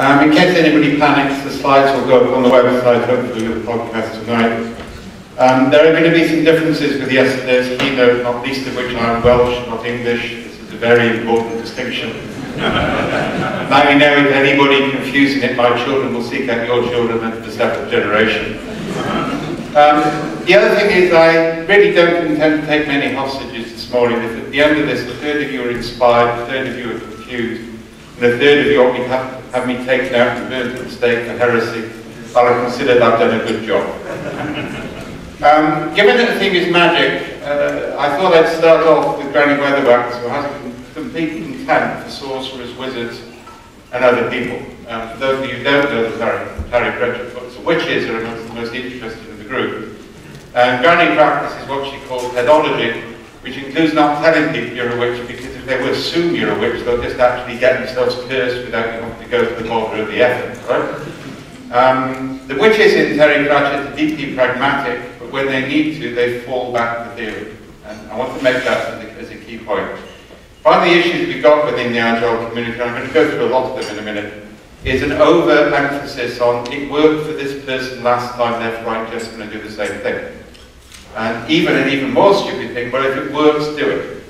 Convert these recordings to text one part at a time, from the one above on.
In case anybody panics, the slides will go up on the website, hopefully with the podcast tonight. There are going to be some differences with yesterday's keynote, not least of which I'm Welsh, not English. This is a very important distinction. Now you know, if anybody confusing it, my children will seek out your children and the separate generation. The other thing is, I really don't intend to take many hostages this morning. If at the end of this, a third of you are inspired, a third of you are confused, and a third of you want me to have me taken out and burned at the stake for heresy, I'll consider that I've done a good job. Given that the theme is magic, I thought I'd start off with Granny Weatherwax, who has complete contempt for sorcerers, wizards, and other people. For those of you who don't know the Terry Pratchett books, the witches are amongst the most interesting of the group. And Granny practices what she calls headology, which includes not telling people you're a witch, because if they will assume you're a witch, they'll just actually get themselves cursed without you having to go to the bother of the effort, right? The witches in Terry Pratchett are deeply pragmatic, but when they need to, they fall back to theory. And I want to make that as a key point. One of the issues we've got within the Agile community, and I'm going to go through a lot of them in a minute, is an over-emphasis on it worked for this person last time, therefore I'm just going to do the same thing. And even more stupid thing, but if it works, do it.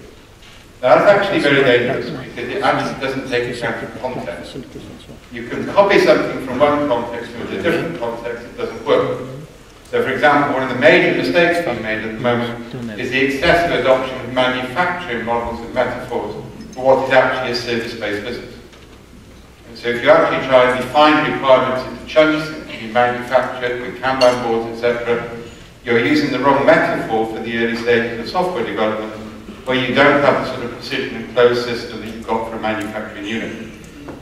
Now that's actually very dangerous, because it actually doesn't take account of context. You can copy something from one context to a different context, it doesn't work. So for example, one of the major mistakes being made at the moment is the excessive adoption of manufacturing models and metaphors for what is actually a service-based business. And so if you actually try and define requirements into chunks that can be manufactured with Kanban boards, etc., you're using the wrong metaphor for the early stages of software development, where you don't have the sort of precision and closed system that you've got for a manufacturing unit.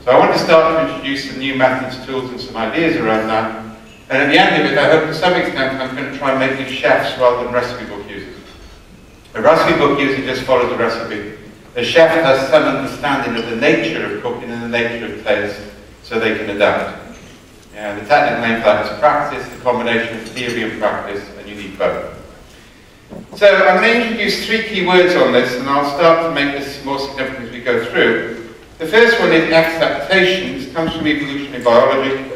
So I want to start to introduce some new methods, tools, and some ideas around that. And at the end of it, I hope to some extent I'm going to try and make you chefs rather than recipe book users. A recipe book user just follows a recipe. The chef has some understanding of the nature of cooking and the nature of taste, so they can adapt. And the technical name for that is practice, the combination of theory and practice, and you need both. So I'm going to introduce three key words on this, and I'll start to make this more significant as we go through. The first one is acceptation. This comes from evolutionary biology.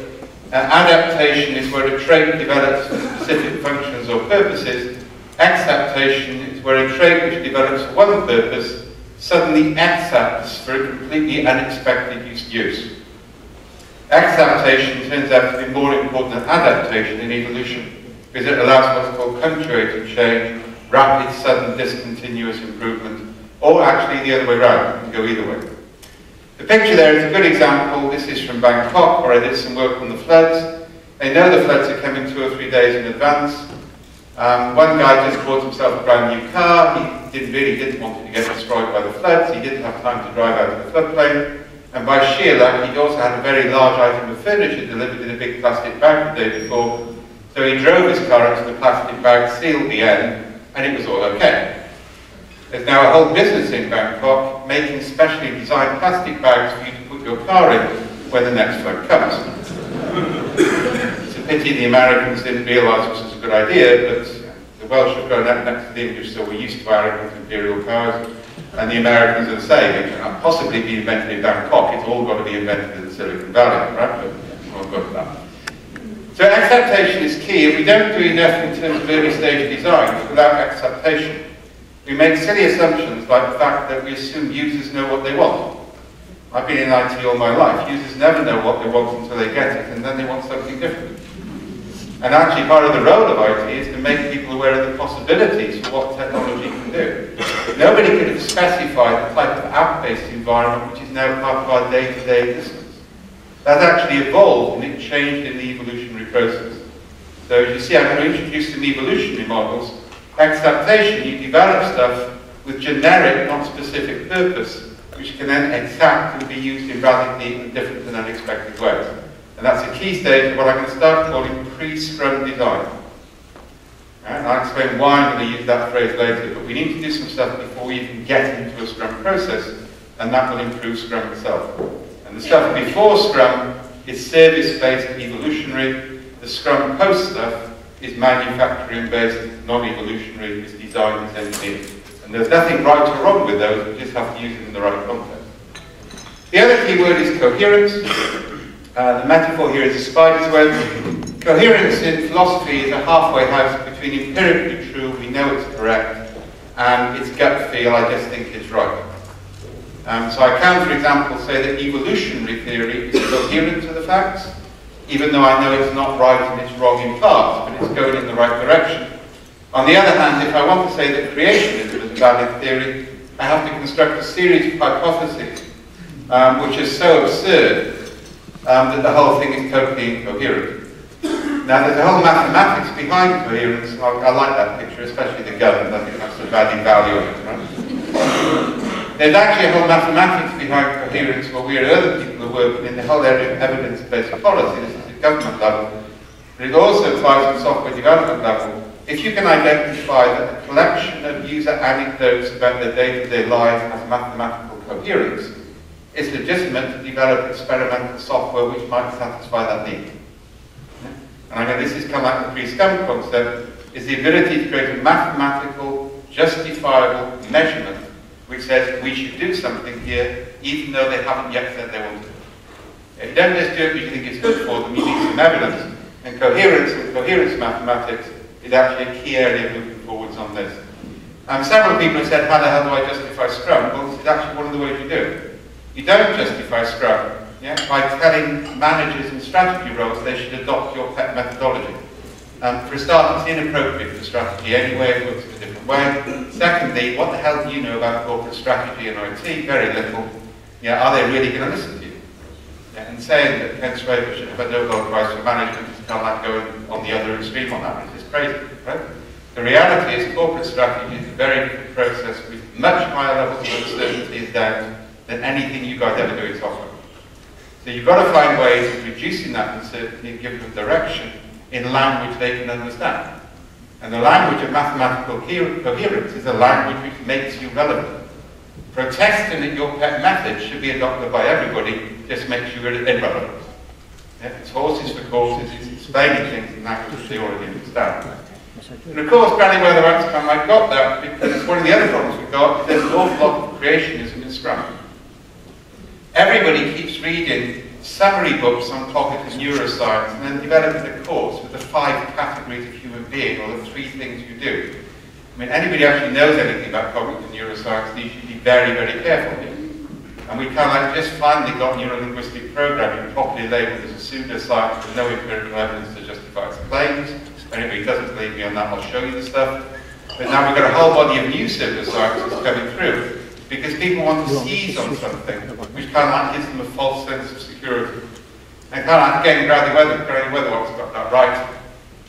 Adaptation is where a trait develops for specific functions or purposes. Acceptation is where a trait which develops for one purpose suddenly accepts for a completely unexpected use. Acceptation turns out to be more important than adaptation in evolution, because it allows what's called punctuated change, rapid, sudden, discontinuous improvement, or actually the other way around. It can go either way. The picture there is a good example. This is from Bangkok, where I did some work on the floods. They know the floods are coming 2 or 3 days in advance. One guy just bought himself a brand new car. He really didn't want it to get destroyed by the floods. He didn't have time to drive out of the floodplain. And by sheer luck, he also had a very large item of furniture delivered in a big plastic bag the day before. So he drove his car into the plastic bag, sealed the end, and it was all okay. There's now a whole business in Bangkok making specially designed plastic bags for you to put your car in when the next flood comes. It's a pity the Americans didn't realise this was a good idea, but the Welsh have grown up next to the English, so we're used to arrogant imperial powers. And the Americans are saying it cannot possibly be invented in Bangkok, it's all got to be invented in the Silicon Valley, right? But we'll go for that. So acceptation is key, and we don't do enough in terms of early stage design without acceptation. We make silly assumptions like the fact that we assume users know what they want. I've been in IT all my life. Users never know what they want until they get it, and then they want something different. And actually part of the role of IT is to make people aware of the possibilities for what technology can do. Nobody could have specified the type of app-based environment which is now part of our day-to-day existence. That's actually evolved and it changed in the evolutionary process. So as you see, I'm going to introduce some evolutionary models. Acceptation, you develop stuff with generic, not specific purpose, which can then exact and be used in radically and different and unexpected ways. And that's a key stage of what I'm going to start calling pre-Scrum design. And I'll explain why I'm going to use that phrase later, but we need to do some stuff before we even get into a Scrum process, and that will improve Scrum itself. And the stuff before Scrum is service-based evolutionary. The Scrum post stuff is manufacturing-based, non-evolutionary, is designed as engineered. And there's nothing right or wrong with those, we just have to use them in the right context. The other key word is coherence. The metaphor here is a spider's web. Coherence in philosophy is a halfway house between empirically true, we know it's correct, and its gut feel, I just think it's right. So I can, for example, say that evolutionary theory is coherent to the facts, even though I know it's not right and it's wrong in parts, but it's going in the right direction. On the other hand, if I want to say that creationism is a valid theory, I have to construct a series of hypotheses which is so absurd that the whole thing is totally incoherent. Now, there's a whole mathematics behind coherence. I like that picture, especially the gun. I think that's the added value of it, right? There's actually a whole mathematics behind coherence where we and other people are working in the whole area of evidence-based policy. This is at government level. But it also applies at software development level. If you can identify that a collection of user anecdotes about their day-to-day lives has mathematical coherence, it's legitimate to develop experimental software which might satisfy that need. And I know this is come out of the pre-Scrum concept, is the ability to create a mathematical, justifiable measurement which says we should do something here, even though they haven't yet said they want to. If you don't just do it because you think it's good for them, you need some evidence. And coherence mathematics is actually a key area moving forwards on this. Several people have said, how the hell do I justify Scrum? Well, this is actually one of the ways you do it. You don't justify Scrum by telling managers in strategy roles they should adopt your pet methodology. For a start, it's inappropriate for strategy anyway, it works in a different way. Secondly, what the hell do you know about corporate strategy and IT? Very little. Are they really going to listen to you? And saying that Ken Schwaber should have a Nobel Prize for management is kind of like going on the other extreme on that. It's just crazy, right? The reality is corporate strategy is a very different process with much higher levels of uncertainty and doubt than anything you guys ever do in software. So you've got to find ways of reducing that uncertainty and giving them direction in language they can understand. And the language of mathematical coherence is a language which makes you relevant. Protesting that your pet method should be adopted by everybody just makes you irrelevant. It's horses for courses, it's explaining things in language that they already understand. And of course, Granny Weather Outcome, I got that because one of the other problems we've got is there's an awful lot of creationism in Scrum. Everybody keeps reading summary books on cognitive neuroscience and then developing a course with the 5 categories of human being, or the 3 things you do. I mean, anybody who actually knows anything about cognitive neuroscience needs to be very, very careful here. And we kind of like just finally got neuro-linguistic programming properly labelled as a pseudoscience with no empirical evidence to justify its claims. If anybody doesn't believe me on that, I'll show you the stuff. But now we've got a whole body of new pseudosciences coming through because people want to seize on something which kind of like gives them a false sense of security. And kind of like, again, Granny Weatherwax got that right.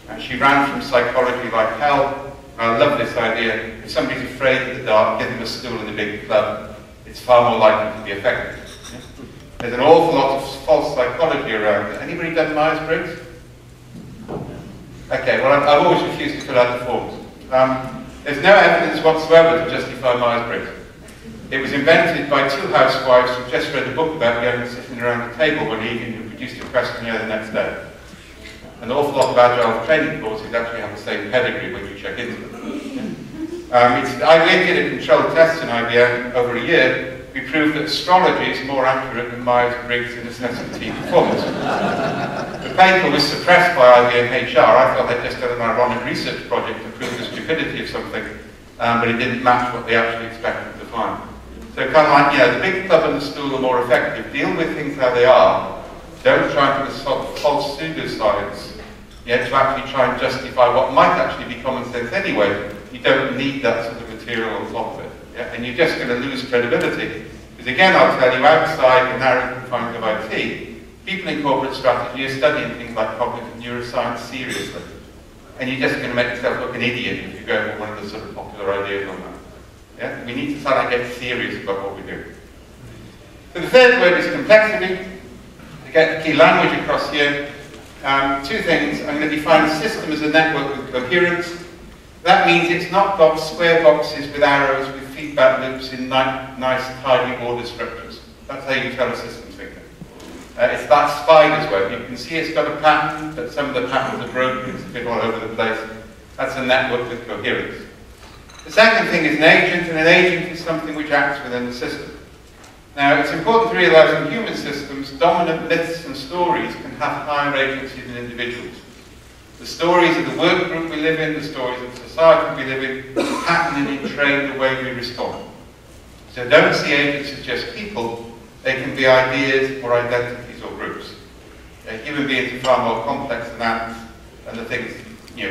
And she ran from psychology like hell. I love this idea. If somebody's afraid of the dark, give them a stool in a big club. It's far more likely to be effective. There's an awful lot of false psychology around. Anybody done Myers-Briggs? Okay, well, I've always refused to fill out the forms. There's no evidence whatsoever to justify Myers-Briggs. It was invented by 2 housewives who just read a book about young sitting around the table one evening and produced a questionnaire the next day. An awful lot of agile training courses actually have the same pedigree when you check into them. We did a controlled test in IBM over a year. We proved that astrology is more accurate than Myers-Briggs in assessing team performance. The paper was suppressed by IBM HR. I thought they'd just done an ironic research project to prove the stupidity of something, but it didn't match what they actually expected to find. So kind of like, the big club and the stool are more effective. Deal with things how they are. Don't try and put a sort of false pseudoscience to actually try and justify what might actually be common sense anyway. You don't need that sort of material on top of it. And you're just going to lose credibility. Because again, I'll tell you, outside the narrow confines of IT, people in corporate strategy are studying things like cognitive neuroscience seriously. And you're just going to make yourself look an idiot if you go for one of the sort of popular ideas on that. We need to start to get serious about what we do. So the third word is complexity. To get the key language across here, 2 things. I'm going to define a system as a network with coherence. That means it's not got square boxes with arrows with feedback loops in nice, tidy order structures. That's how you tell a system's thinking. It's that spider's web. You can see it's got a pattern, but some of the patterns are broken. It's a bit all over the place. That's a network with coherence. The second thing is an agent, and an agent is something which acts within the system. Now, it's important to realize in human systems, dominant myths and stories can have higher agency than individuals. The stories of the work group we live in, the stories of the society we live in, pattern and entrain the way we respond. So don't see agents as just people, they can be ideas or identities or groups. Human beings are far more complex than ants, and the things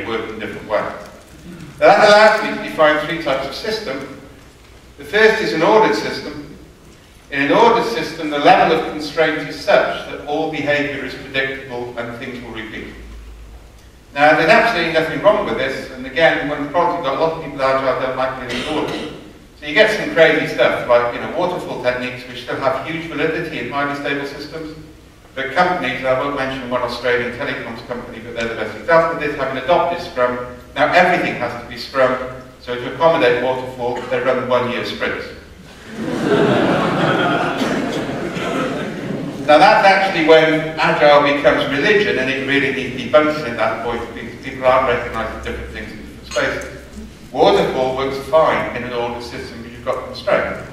work in different ways. Now that allows me to define three types of system. The first is an ordered system. In an ordered system, the level of constraint is such that all behaviour is predictable and things will repeat. Now, there's absolutely nothing wrong with this, and again, when the project got a lot of people agile don't like living in order. So you get some crazy stuff, like waterfall techniques, which still have huge validity in highly stable systems. But companies, I won't mention one Australian telecoms company, but they're the best example of this, having adopted Scrum. Now everything has to be Scrum, so to accommodate waterfall, they run 1-year sprints. Now that's actually when Agile becomes religion, and it really needs debunking at that point, because people aren't recognising different things in different spaces. Waterfall works fine in an ordered system because you've got constraint.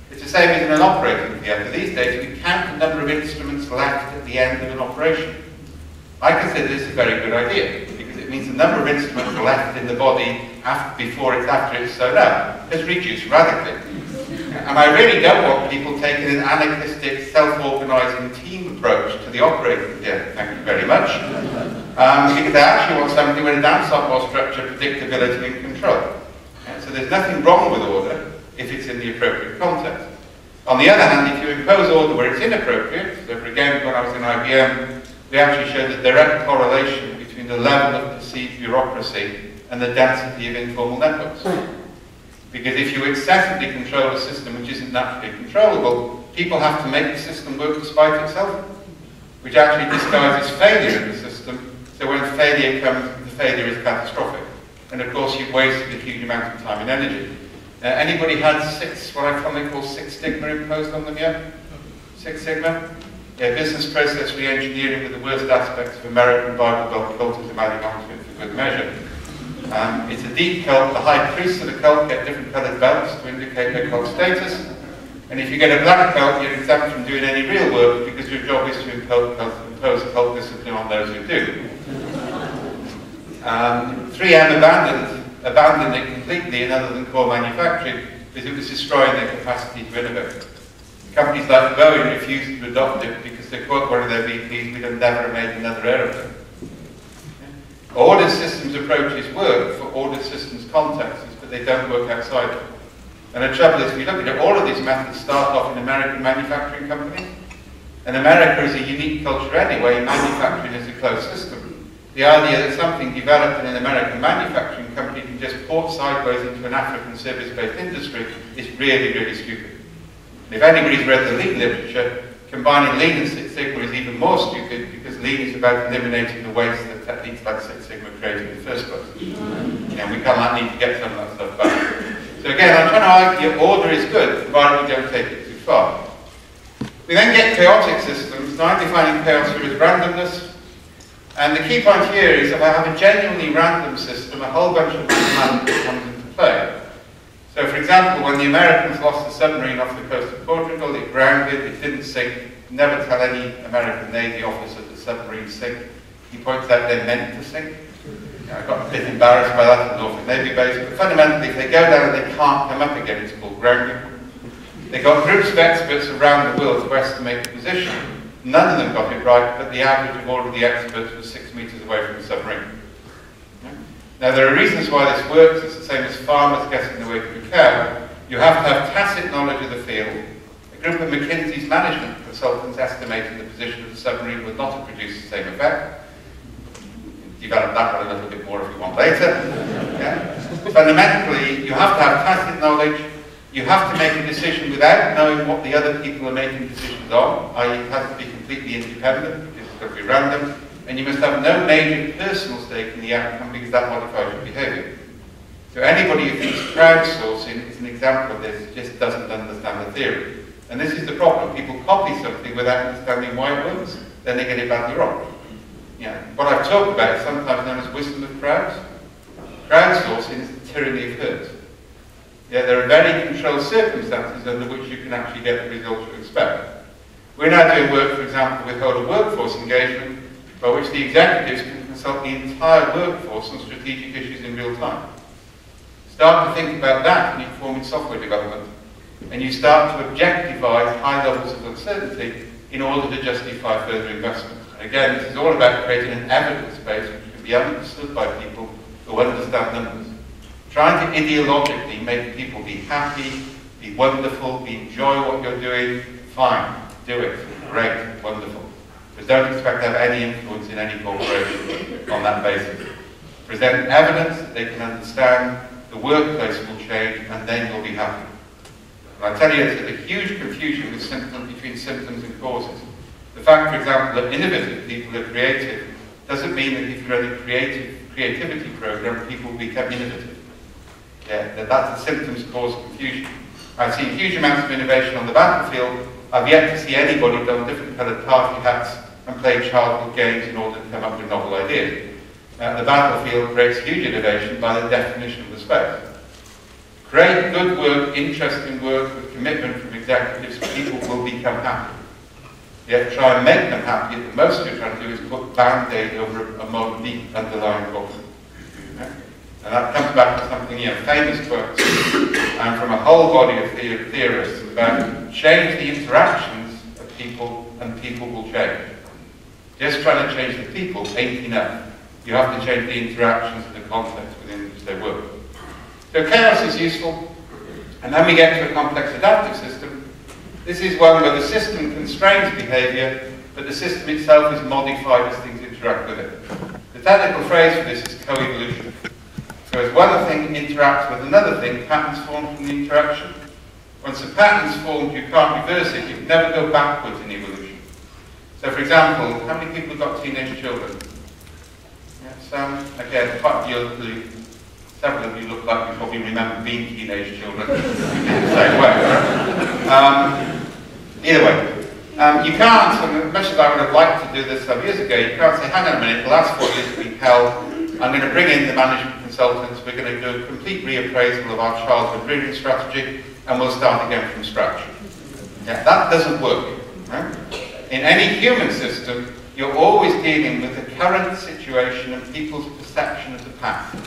It's the same as in an operating theatre. These days we count the number of instruments left at the end of an operation. I consider this a very good idea, because it means the number of instruments left in the body after it's sewn up has reduced radically. And I really don't want people taking an anarchistic, self-organising team approach to the operating theatre, thank you very much, because I actually want somebody with a damn software structure, predictability and control. So there's nothing wrong with order if it's in the appropriate context. On the other hand, if you impose order where it's inappropriate, so for example, when I was in IBM, we actually showed a direct correlation between the level of perceived bureaucracy and the density of informal networks. Because if you excessively control a system which isn't naturally controllable, people have to make the system work despite itself, which actually disguises failure in the system, so when failure comes, the failure is catastrophic. And of course you've wasted a huge amount of time and energy. Anybody had what I commonly call Six Sigma imposed on them yet? Six Sigma? Yeah, business process re-engineering with the worst aspects of American Bible Belt cultism adding on to it for good measure. It's a deep cult. The high priests of the cult get different coloured belts to indicate their cult status. And if you get a black belt, you're exempt from doing any real work because your job is to impose cult discipline on those who do. 3M abandoned it completely in other than core manufacturing because it was destroying their capacity to innovate. Companies like Boeing refused to adopt it because they quote one of their VPs, "We'd have never made another aeroplane." Ordered systems approaches work for ordered systems contexts, but they don't work outside it. And the trouble is, if you look at it, all of these methods start off in American manufacturing companies. And America is a unique culture anyway, manufacturing is a closed system. The idea that something developed in an American manufacturing company can just port sideways into an African service-based industry is really, really stupid. And if anybody's read the Lean literature, combining Lean and Six Sigma is even more stupid because Lean is about eliminating the waste that techniques like Six Sigma created in the first place. And we can't need to get some of that stuff back. So again, I'm trying to argue order is good, provided we don't take it too far. We then get chaotic systems. Now I'm defining chaos here as randomness. And the key point here is if I have a genuinely random system, a whole bunch of mathematics comes into play. So for example, when the Americans lost the submarine off the coast of Portugal, it grounded, it didn't sink. Never tell any American Navy officer that submarines sink. He points out they're meant to sink. I got a bit embarrassed by that at the Norfolk Navy base, but fundamentally if they go down and they can't come up again, it's called grounding. They got groups of experts around the world to estimate the position. None of them got it right, but the average of all of the experts was 6 meters away from the submarine. Now there are reasons why this works. It's the same as farmers guessing the weight of a cow. You have to have tacit knowledge of the field. A group of McKinsey's management consultants estimated the position of the submarine would not have produced the same effect. Develop that one a little bit more if you want later. Yeah? Fundamentally, you have to have tacit knowledge. You have to make a decision without knowing what the other people are making decisions on, i.e. it has to be completely independent, because it's got to be random, and you must have no major personal stake in the outcome because that modifies your behaviour. So anybody who thinks crowdsourcing is an example of this just doesn't understand the theory. And this is the problem. People copy something without understanding why it works, then they get it badly wrong. Yeah. What I've talked about is sometimes known as wisdom of crowds. Crowdsourcing is the tyranny of herds. Yeah, there are very controlled circumstances under which you can actually get the results you expect. We're now doing work, for example, with whole of workforce engagement, by which the executives can consult the entire workforce on strategic issues in real time. Start to think about that when you're performing software development, and you start to objectivize high levels of uncertainty in order to justify further investment. And again, this is all about creating an evidence base which can be understood by people who understand numbers. Trying to ideologically make people be happy, be wonderful, enjoy what you're doing, fine, do it, great, wonderful. But don't expect to have any influence in any corporation on that basis. Present evidence that they can understand, the workplace will change, and then you'll be happy. And I tell you, there's a huge confusion with between symptoms and causes. The fact, for example, that innovative people are creative doesn't mean that if you're in a creativity program, people become innovative. Yeah, that's a symptoms cause confusion. I've seen huge amounts of innovation on the battlefield. I've yet to see anybody don different coloured party hats and play childhood games in order to come up with novel ideas. The battlefield creates huge innovation by the definition of the space. Create good work, interesting work with commitment from executives, people will become happy. Yet try and make them happy, the most you're trying to do is put Band-Aid over a more deep underlying problem. Okay? And that comes back to something, famous quotes from a whole body of theorists about change the interactions of people and people will change. Just trying to change the people ain't enough. You have to change the interactions and the context within which they work. So chaos is useful, and then we get to a complex adaptive system. This is one where the system constrains behaviour, but the system itself is modified as things interact with it. The technical phrase for this is coevolution. So as one thing interacts with another thing, patterns form from the interaction. Once a pattern's formed, you can't reverse it. You can never go backwards in evolution. So for example, how many people have got teenage children? Yeah, some, again, quite a few, several of you look like you probably remember being teenage children in the same way, right? Either way, you can't, as much as I would have liked to do this some years ago, you can't say, hang on a minute, the last 4 years have been hell, I'm going to bring in the management consultants, we're going to do a complete reappraisal of our childhood rearing strategy, and we'll start again from scratch. Yeah, that doesn't work. Right? In any human system, you're always dealing with the current situation and people's perception of the past.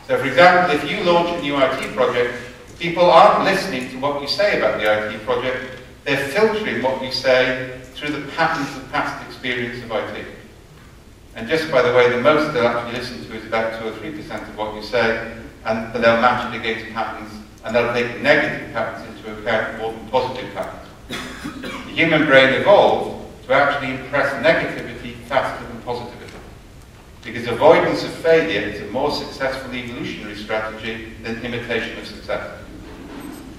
So for example, if you launch a new IT project, people aren't listening to what you say about the IT project, they're filtering what you say through the patterns of past experience of IT. And just by the way, the most they'll actually listen to is about 2 or 3% of what you say, and they'll match it against patterns, and they'll take negative patterns into account more than positive patterns. The human brain evolved to actually impress negativity faster than positivity. Because avoidance of failure is a more successful evolutionary strategy than imitation of success.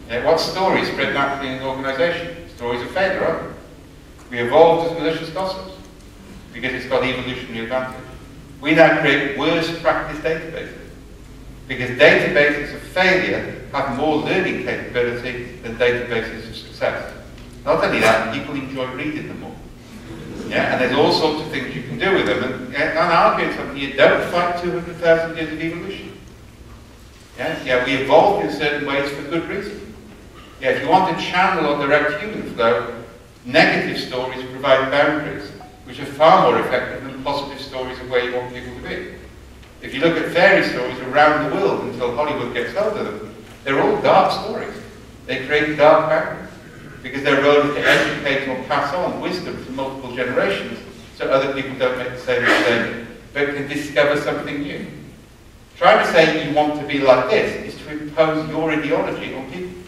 Yeah, what stories spread naturally in an organisation? Stories of failure, aren't they? We evolved as malicious gossips because it's got evolutionary advantage. We now create worse practice databases because databases of failure have more learning capability than databases of success. Not only that, people enjoy reading them more. Yeah, and there's all sorts of things you can do with them. And I'm arguing something, you don't fight 200,000 years of evolution. Yeah, we evolved in certain ways for good reason. Yeah, if you want to channel or direct human flow, negative stories provide boundaries, which are far more effective than positive stories of where you want people to be. If you look at fairy stories around the world until Hollywood gets hold of them, they're all dark stories. They create dark boundaries because their role is to educate or pass on wisdom to multiple generations so other people don't make the same mistake, but can discover something new. Trying to say you want to be like this is to impose your ideology on people.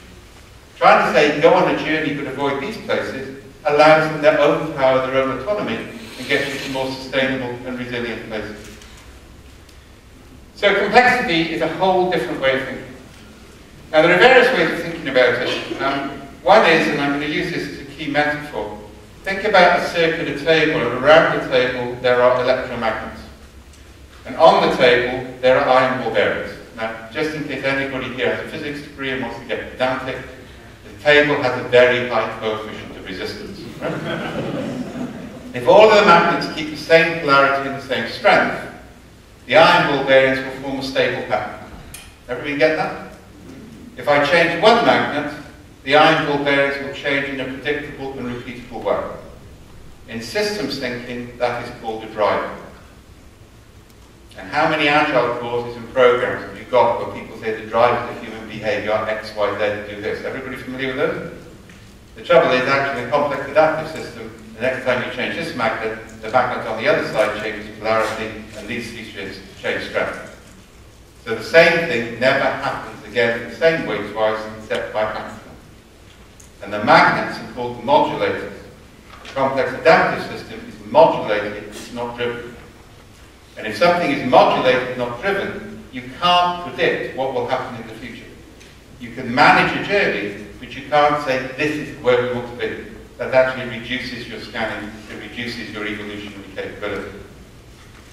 Trying to say go on a journey but avoid these places allows them their own power, their own autonomy, and gets you to more sustainable and resilient places. So complexity is a whole different way of thinking. Now there are various ways of thinking about it. One is, and I'm going to use this as a key metaphor, think about a circular table, and around the table there are electromagnets. And on the table there are iron ball bearings. Now, just in case anybody here has a physics degree and wants to get pedantic, the table has a very high coefficient of resistance. Right? If all of the magnets keep the same polarity and the same strength, the iron ball bearings will form a stable pattern. Everybody get that? If I change one magnet, the iron ball bearings will change in a predictable and repeatable way. In systems thinking, that is called a driver. And how many agile courses and programs have you got where people say the drivers of human behavior are X, Y, Z, do this? Everybody familiar with those? The trouble is actually in a complex adaptive system, the next time you change this magnet, the magnet on the other side changes polarity and these change strength. So the same thing never happens again in the same way twice except by accident. And the magnets are called modulators. The complex adaptive system is modulated, it's not driven. And if something is modulated, not driven, you can't predict what will happen in the future. You can manage a journey, but you can't say, this is where we want to be. That actually reduces your scanning, it reduces your evolutionary capability.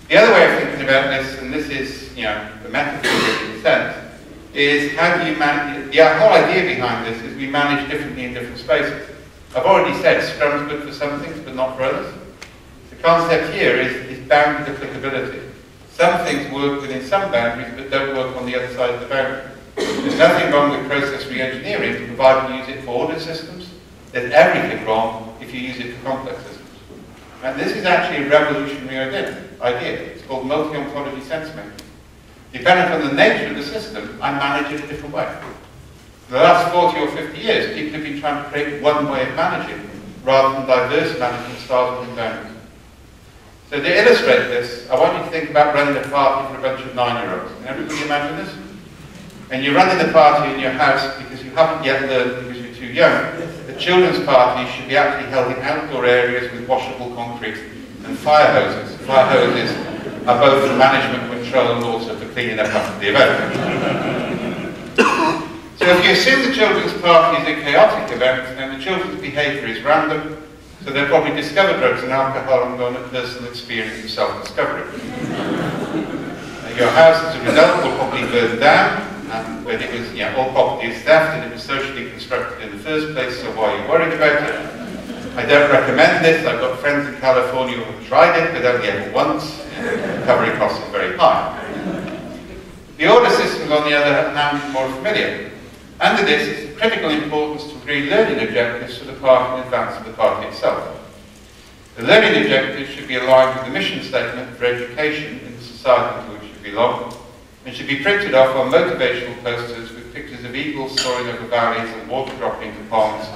The other way of thinking about this, and this is, the metaphor in a sense, is how do you manage, the whole idea behind this is we manage differently in different spaces. I've already said Scrum's good for some things, but not for others. The concept here is bounded applicability. Some things work within some boundaries, but don't work on the other side of the boundary. There's nothing wrong with process re-engineering, provided you use it for ordered systems. There's everything wrong if you use it for complex systems. And this is actually a revolutionary idea. It's called multi-ontology sense making. Depending on the nature of the system, I manage it a different way. For the last 40 or 50 years, people have been trying to create one way of managing, rather than diverse management styles and boundaries. So to illustrate this, I want you to think about running a party for a bunch of 9-year-olds. Can everybody imagine this? And you're running the party in your house because you haven't yet learned because you're too young. The children's party should be actually held in outdoor areas with washable concrete and fire hoses. Fire hoses are both for management control and also for cleaning up after the event. So if you assume the children's party is a chaotic event, then the children's behaviour is random, so they'll probably discover drugs and alcohol and go on a personal experience of self-discovery. Your house, as a result, will probably burn down, and when it was, all property is theft and it was socially constructed in the first place, so why are you worried about it? I don't recommend this. I've got friends in California who have tried it, but only ever once. Recovery costs are very high. The order systems, on the other hand, are more familiar. Under this, it's of critical importance to agree learning objectives for the party in advance of the party itself. The learning objectives should be aligned with the mission statement for education in the society to which you belong, and should be printed off on motivational posters with pictures of eagles soaring over valleys and water dropping into ponds,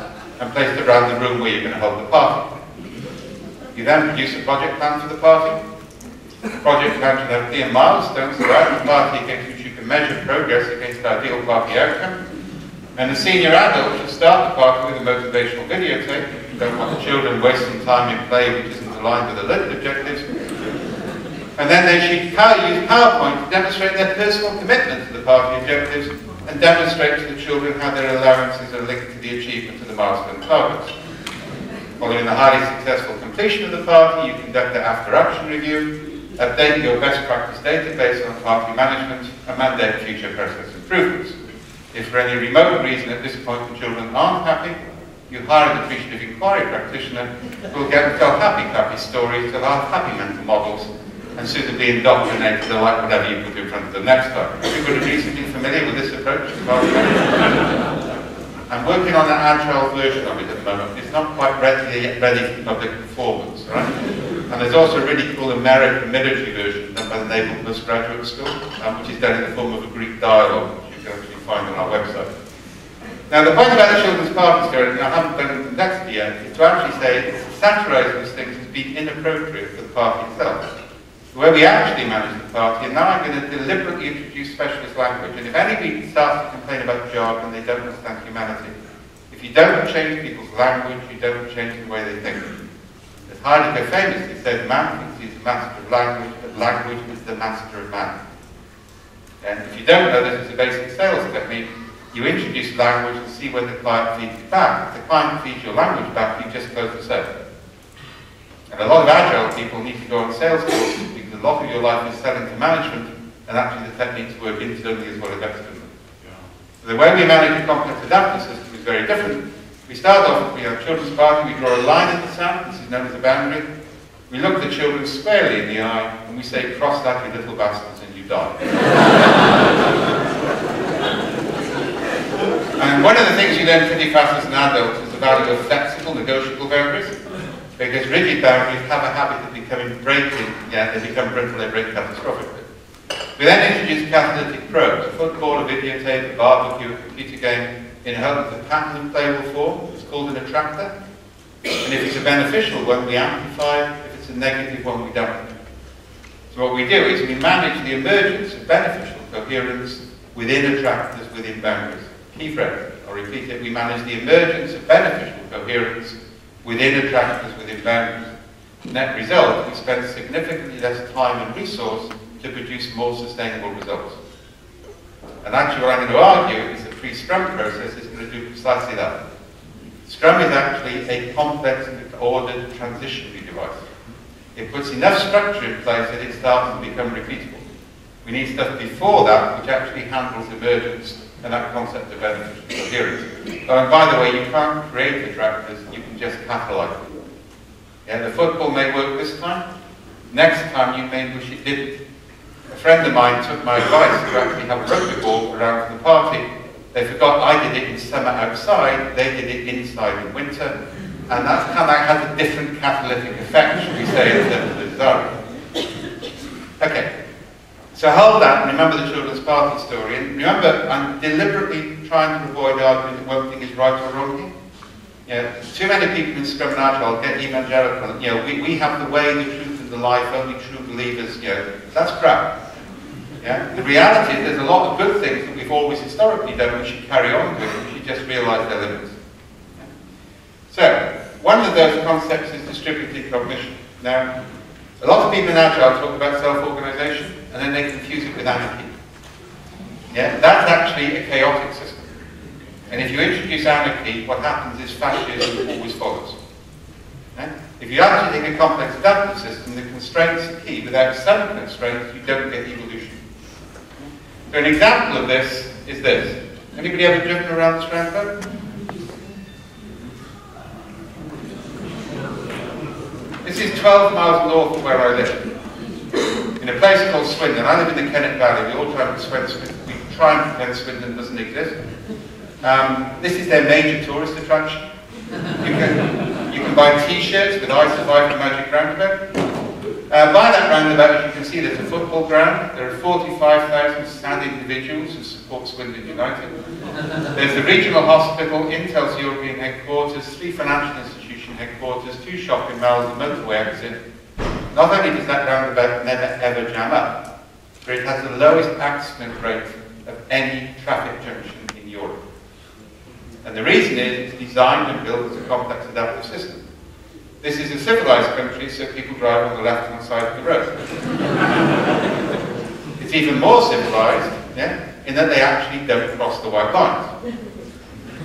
and placed around the room where you're going to hold the party. You then produce a project plan for the party. The project plan should have clear milestones throughout the party against which you can measure progress against the ideal party outcome. And the senior adult should start the party with a motivational videotape. You don't want the children wasting time in play which isn't aligned with the learning objectives. And then they should use PowerPoint to demonstrate their personal commitment to the party objectives and demonstrate to the children how their allowances are linked to the achievement of the milestone targets. Following the highly successful completion of the party, you conduct an after-action review, update your best practice database on party management, and mandate future process improvements. If for any remote reason at this point the children aren't happy, you hire an appreciative inquiry practitioner who will get to tell happy stories, to have happy mental models, and suitably indoctrinate to like whatever you put in front of them next time. Everybody reasonably familiar with this approach? I'm working on an agile version of it at the moment. It's not quite ready for public performance, right? And there's also a really cool American military version done by the Naval Postgraduate School, which is done in the form of a Greek dialogue, which you can actually find on our website. Now, the point about the children's party story, and I haven't done it complexity yet, is to actually say satirising these things has been inappropriate for the party itself. The way we actually manage the party, and now I'm going to deliberately introduce specialist language, and if anybody starts to complain about jargon, they don't understand humanity. If you don't change people's language, you don't change the way they think. As Heidegger famously said, man thinks he's the master of language, but language is the master of man. And if you don't know this is a basic sales technique, you introduce language and see when the client feeds it back. If the client feeds your language back, you just close the sale. And a lot of agile people need to go on sales courses because a lot of your life is selling to management, and actually the techniques work internally as well as externally. So the way we manage a complex adaptive system is very different. We start off, we have a children's party, we draw a line in the sand, this is known as a boundary. We look the children squarely in the eye, and we say, cross that, you little bastards, and you die. And one of the things you learn pretty fast as an adult is the value of flexible, negotiable boundaries. Because rigid boundaries have a habit of becoming breaking, they become brittle, they break catastrophically. We then introduce catalytic probes, a football, a videotape, a barbecue, a computer game, in hopes of a pattern in playable form. It's called an attractor. And if it's a beneficial one, we amplify it. If it's a negative one, we dampen it. So what we do is we manage the emergence of beneficial coherence within attractors, within boundaries. Key phrase, I'll repeat it, we manage the emergence of beneficial coherence within attractors, within boundaries. Net result, we spend significantly less time and resource to produce more sustainable results. And actually what I'm going to argue is the pre-Scrum process is going to do precisely that. Scrum is actually a complex and ordered transitionary device. It puts enough structure in place that it starts to become repeatable. We need stuff before that which actually handles emergence and that concept of beneficial coherence. Oh, and by the way, you can't create attractors, you can just catalyze them. Yeah, the football may work this time, next time you may wish it didn't. A friend of mine took my advice to actually have a rugby ball around for the party. They forgot I did it in summer outside, they did it inside in winter, and that kind of has a different catalytic effect, should we say, in terms of the design. Okay, so hold that and remember the children's party story. And remember, I'm deliberately trying to avoid arguing that one thing is right or wrong here. Yeah, too many people in Scrum and Agile get evangelical. We have the way, the truth, and the life, only true believers. That's crap. Yeah? The reality is there's a lot of good things that we've always historically done we should carry on with, we should just realise their limits. Yeah? So, one of those concepts is distributed cognition. Now, a lot of people in Agile talk about self-organisation, and then they confuse it with anarchy. Yeah? That's actually a chaotic system. And if you introduce anarchy, what happens is fascism always follows. Yeah? If you actually take a complex adaptive system, the constraints are key. Without some constraints, you don't get evolution. So an example of this is this. Anybody ever driven around this roundabout? This is 12 miles north of where I live, in a place called Swindon. I live in the Kennet Valley. We all try to Swindon. We try and pretend Swindon doesn't exist. This is their major tourist attraction. You can buy T-shirts with I Survived the Magic Roundabout. By that roundabout, as you can see, there's a football ground. There are 45,000 sad individuals who support Swindon United. There's the regional hospital, Intel's European headquarters, 3 financial institution headquarters, 2 shopping malls, a motorway exit. Not only does that roundabout never ever jam up, but it has the lowest accident rate of any traffic junction in Europe. And the reason is it's designed and built as a complex adaptive system. This is a civilized country, so people drive on the left-hand side of the road. It's even more civilized, in that they actually don't cross the white lines.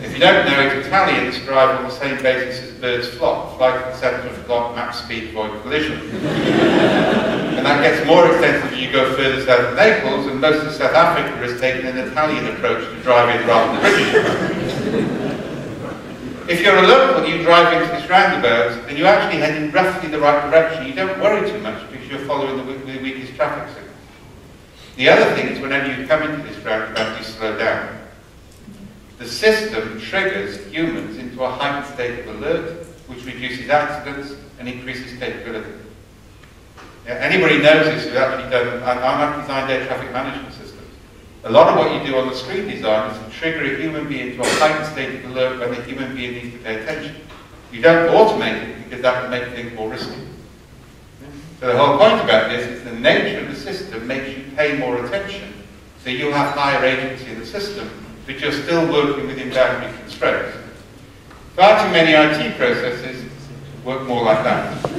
If you don't know it, Italians drive on the same basis as birds flock. Fly to the centre of the flock, map speed, avoid collision. And that gets more extensive as you go further south of Naples, and most of South Africa has taken an Italian approach to driving rather than British approach. If you're a local and you drive into this roundabout, then you're actually heading roughly the right direction. You don't worry too much because you're following the weakest traffic signal. The other thing is whenever you come into this roundabout, you slow down. The system triggers humans into a heightened state of alert, which reduces accidents and increases capability. Yeah, anybody knows this who's actually done, I've designed air traffic management systems. A lot of what you do on the screen design is to trigger a human being to a heightened state of alert when the human being needs to pay attention. You don't automate it because that would make things more risky. So the whole point about this is the nature of the system makes you pay more attention, so you'll have higher agency in the system, but you're still working within boundary constraints. Far too many IT processes work more like that.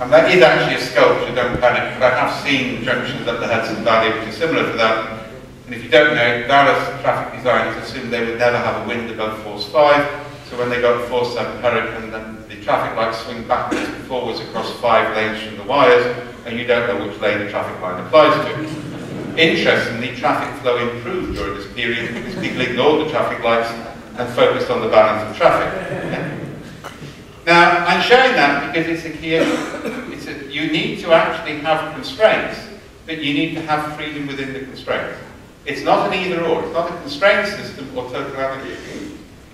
And that is actually a sculpture, don't panic, but I have seen junctions up the Hudson Valley which are similar to that. And if you don't know, Dallas traffic designers assumed they would never have a wind above force 5, so when they got a force 7 hurricane, then the traffic lights swing backwards and forwards across 5 lanes from the wires, and you don't know which lane the traffic line applies to. Interestingly, traffic flow improved during this period because people ignored the traffic lights and focused on the balance of traffic. Yeah? Now, I'm showing that because it's a key issue. You need to actually have constraints, but you need to have freedom within the constraints. It's not an either or. It's not a constraint system or total anarchy.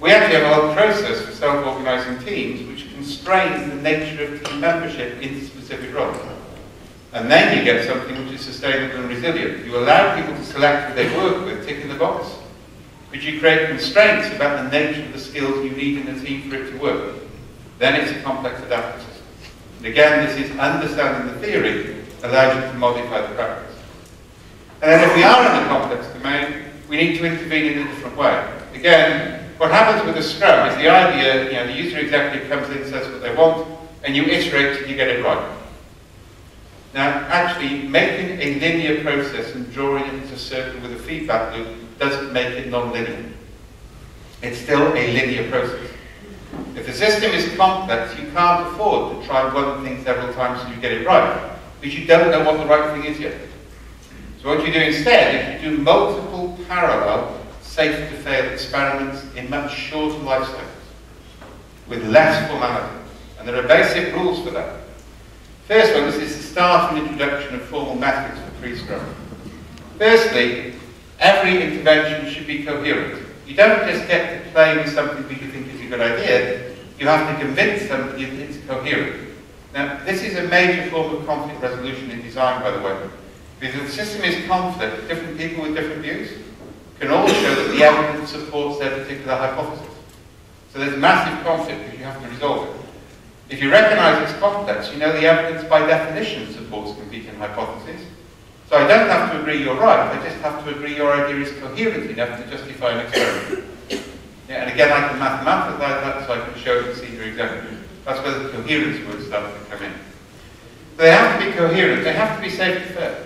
We actually have a whole process for self-organising teams which constrains the nature of team membership into specific roles. And then you get something which is sustainable and resilient. You allow people to select who they work with, ticking the box. But you create constraints about the nature of the skills you need in a team for it to work. Then it's a complex adaptive system. And again, this is understanding the theory allows you to modify the practice. And then if we are in a complex domain, we need to intervene in a different way. Again, what happens with a Scrum is the idea, the user executive comes in, says what they want, and you iterate till you get it right. Now, actually, making a linear process and drawing it into a circle with a feedback loop doesn't make it non-linear. It's still a linear process. If the system is complex, you can't afford to try one thing several times until you get it right, because you don't know what the right thing is yet. So what you do instead is you do multiple parallel safe-to-fail experiments in much shorter life cycles, with less formality. And there are basic rules for that. First one is the start and introduction of formal methods for pre-Scrum. Firstly, every intervention should be coherent. You don't just get to play with something that you think is a good idea, you have to convince somebody that it's coherent. Now, this is a major form of conflict resolution in design, by the way. Because if the system is conflict, different people with different views can all show that the evidence supports their particular hypothesis. So there's massive conflict because you have to resolve it. If you recognize it's complex, you know the evidence by definition supports competing hypotheses. So I don't have to agree you're right, I just have to agree your idea is coherent enough to justify an experiment. Yeah, and again, I can mathematize that so I can show the senior executive. That's where the coherence word starts to come in. So they have to be coherent, they have to be safe to fail.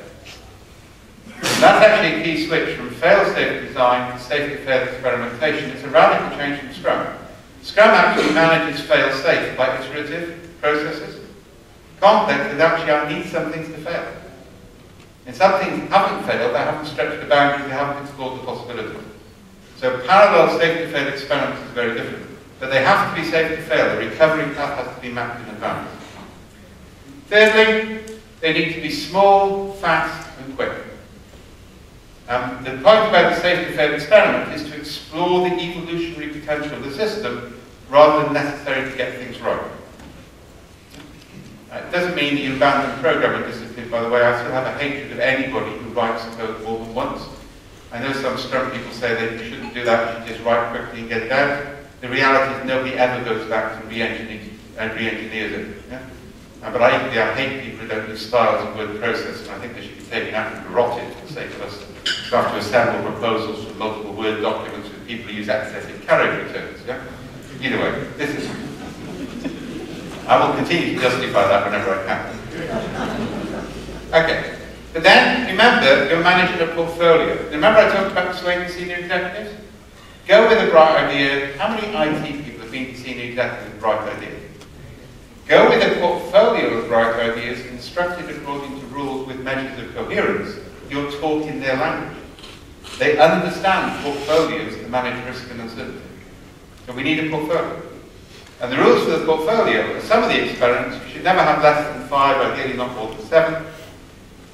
That's actually a key switch from fail-safe design to safe-to-fail experimentation. It's a radical change from Scrum. Scrum actually manages fail-safe by iterative processes. Complex is actually I need some things to fail. And some things haven't failed, they haven't stretched the boundaries, they haven't explored the possibilities. So parallel safe-to-fail experiments is very different. But they have to be safe to fail. The recovery path has to be mapped in advance. Thirdly, they need to be small, fast, and quick. The point about the safe-to-fail experiment is to explore the evolutionary potential of the system rather than necessarily to get things right. It doesn't mean that you abandon programming discipline, by the way. I still have a hatred of anybody who writes code more than once. I know some Scrum people say that you shouldn't do that, you should just write quickly and get it out. The reality is nobody ever goes back and re-engineers it. Yeah? But I hate people who don't use styles and word process, and I think they should be taken out and garroted for the sake of us to have to assemble proposals from multiple Word documents with people who use excessive carriage returns. Yeah? Either way, this is... I will continue to justify that whenever I can. Okay. But then, remember, you're managing a portfolio. Remember I talked about persuading senior executives? Go with a bright idea. How many IT people have been to senior executives with bright ideas? Go with a portfolio of bright ideas constructed according to rules with measures of coherence. You're talking their language. They understand portfolios to manage risk and uncertainty. So we need a portfolio. And the rules for the portfolio are some of the experiments, you should never have less than 5, ideally not more than 7.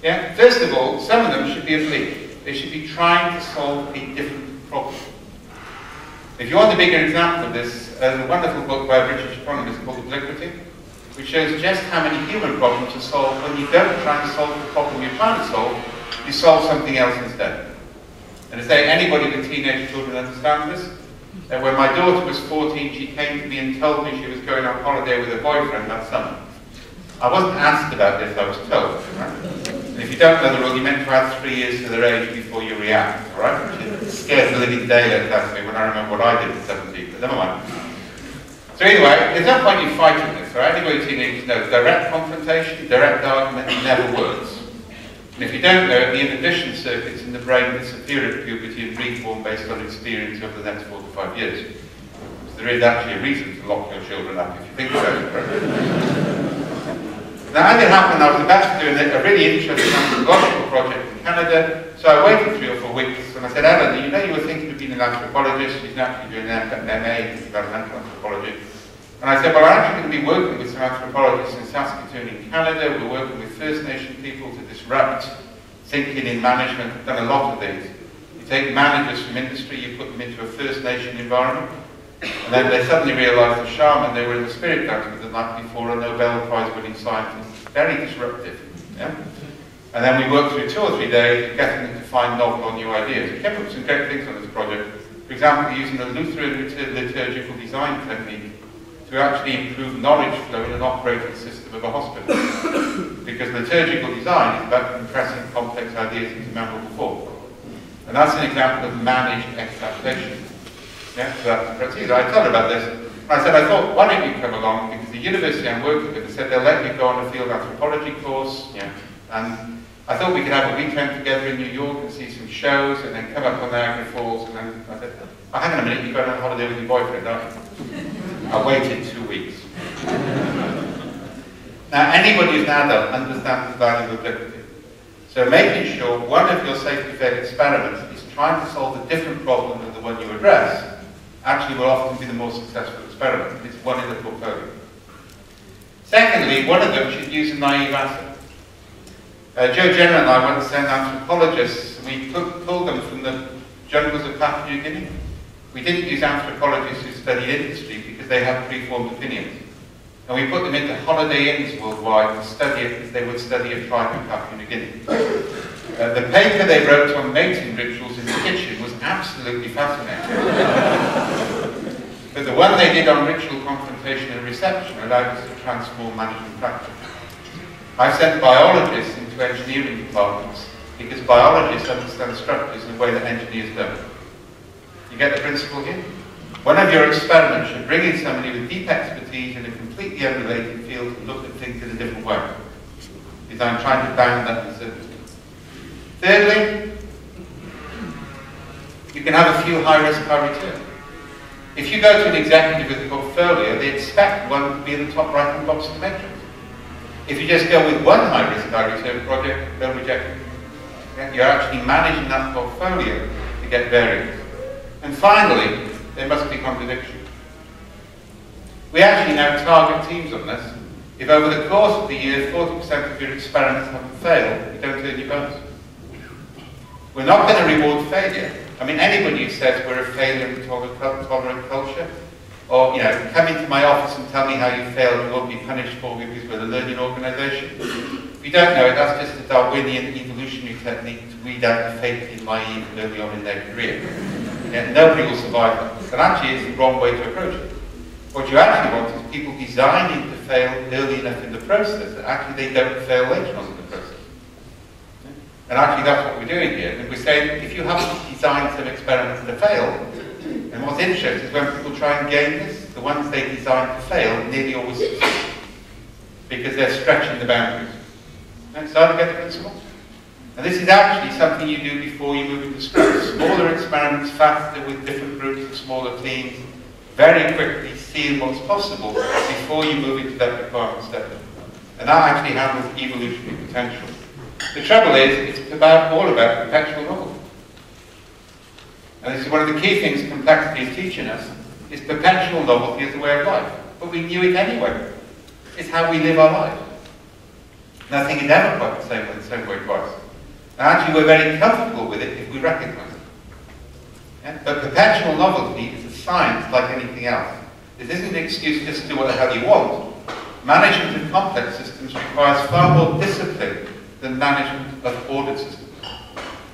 Yeah? First of all, some of them should be oblique. They should be trying to solve a different problem. If you want a bigger example of this, there's a wonderful book by a British economist called Obliquity, which shows just how many human problems are solved when you don't try and solve the problem you're trying to solve, you solve something else instead. And to say anybody with teenage children understands this, that when my daughter was 14, she came to me and told me she was going on holiday with her boyfriend that summer. I wasn't asked about this, I was told. Right? And if you don't know the rule, you're meant to add 3 years to their age before you react, all right? Which scares the living daylights out of me when I remember what I did at 17, but never mind. So anyway, there's no point in fighting this, right? Anybody teenagers knows direct confrontation, direct argument never works. And if you don't know it, the inhibition circuits in the brain disappear at puberty and reform based on experience over the next 4 to 5 years. So there is actually a reason to lock your children up if you think about it correctly. Now, as it happened, I was about to do a really interesting anthropological project in Canada, so I waited 3 or 4 weeks, and I said, Alan, you know you were thinking of being an anthropologist, she's now actually doing an MA in environmental anthropology. And I said, well, I'm actually going to be working with some anthropologists in Saskatoon in Canada. We're working with First Nation people to disrupt thinking in management. We've done a lot of these. You take managers from industry, you put them into a First Nation environment, And then they suddenly realised the shaman, they were in the spirit dance with the night before, a Nobel Prize-winning scientist. Very disruptive. Yeah? And then we worked through 2 or 3 days of getting them to find novel or new ideas. We came up with some great things on this project. For example, using the Lutheran liturgical design technique to actually improve knowledge flow in an operating system of a hospital. Because liturgical design is about compressing complex ideas into memorable form. And that's an example of managed exaptation. Yeah, so that's easy. I told her about this. I said, I thought, why don't you come along? Because the university I'm working with, they said they'll let you go on a field anthropology course. Yeah, and I thought we could have a weekend together in New York and see some shows and then come up on Niagara Falls. And then I said, oh, hang on a minute, you're going on holiday with your boyfriend, aren't you? I waited 2 weeks. Now, anybody who's an adult understands the value of liberty. So making sure one of your safety fail experiments is trying to solve a different problem than the one you address actually will often be the more successful experiment. It's one in the portfolio. Secondly, one of them should use a naive asset. Joe Jenner and I once sent anthropologists, and we pulled them from the jungles of Papua New Guinea. We didn't use anthropologists who studied industry because they have preformed opinions. And we put them into holiday inns worldwide to study it as they would study a tribe in Papua New Guinea. The paper they wrote on mating rituals in the kitchen was absolutely fascinating. But the one they did on ritual confrontation and reception allowed us to transform management practice. I've sent biologists into engineering departments because biologists understand structures in a way that engineers don't. You get the principle here? One of your experiments should bring in somebody with deep expertise in a completely unrelated field and look at things in a different way. Because I'm trying to bound that uncertainty. Thirdly, you can have a few high risk, high return. If you go to an executive with a portfolio, they expect one to be in the top right hand box of the matrix. If you just go with one high risk, high return project, they'll reject it. Yeah? You're actually managing that portfolio to get variance. And finally, there must be contradiction. We actually now target teams on this. If over the course of the year 40% of your experiments haven't failed, you don't earn your bonus. We're not going to reward failure. I mean, anybody who says we're a failure and tolerant culture, or, you know, come into my office and tell me how you failed, you won't be punished for it because we're a learning organisation. If you don't know it, that's just a Darwinian evolutionary technique to weed out the fatally naive early on in their career. Yeah, nobody will survive that. But actually, it's the wrong way to approach it. What you actually want is people designing to fail early enough in the process that actually they don't fail later on in the process. And actually that's what we're doing here. And we're saying if you haven't designed some experiments to fail, and what's interesting is when people try and game this, the ones they design to fail nearly always succeed. Because they're stretching the boundaries. And so to get the principle. And this is actually something you do before you move into Scrum. Smaller experiments, faster with different groups and smaller teams, very quickly seeing what's possible before you move into that requirement step. And that actually handles evolutionary potential. The trouble is, it's all about perpetual novelty. And this is one of the key things complexity is teaching us, is perpetual novelty as a way of life. But we knew it anyway. It's how we live our life. Nothing is ever quite the same way twice. And actually we're very comfortable with it if we recognize it. Yeah? But perpetual novelty is a science like anything else. This isn't an excuse just to do what the hell you want. Management of complex systems requires far more discipline than management of ordered systems.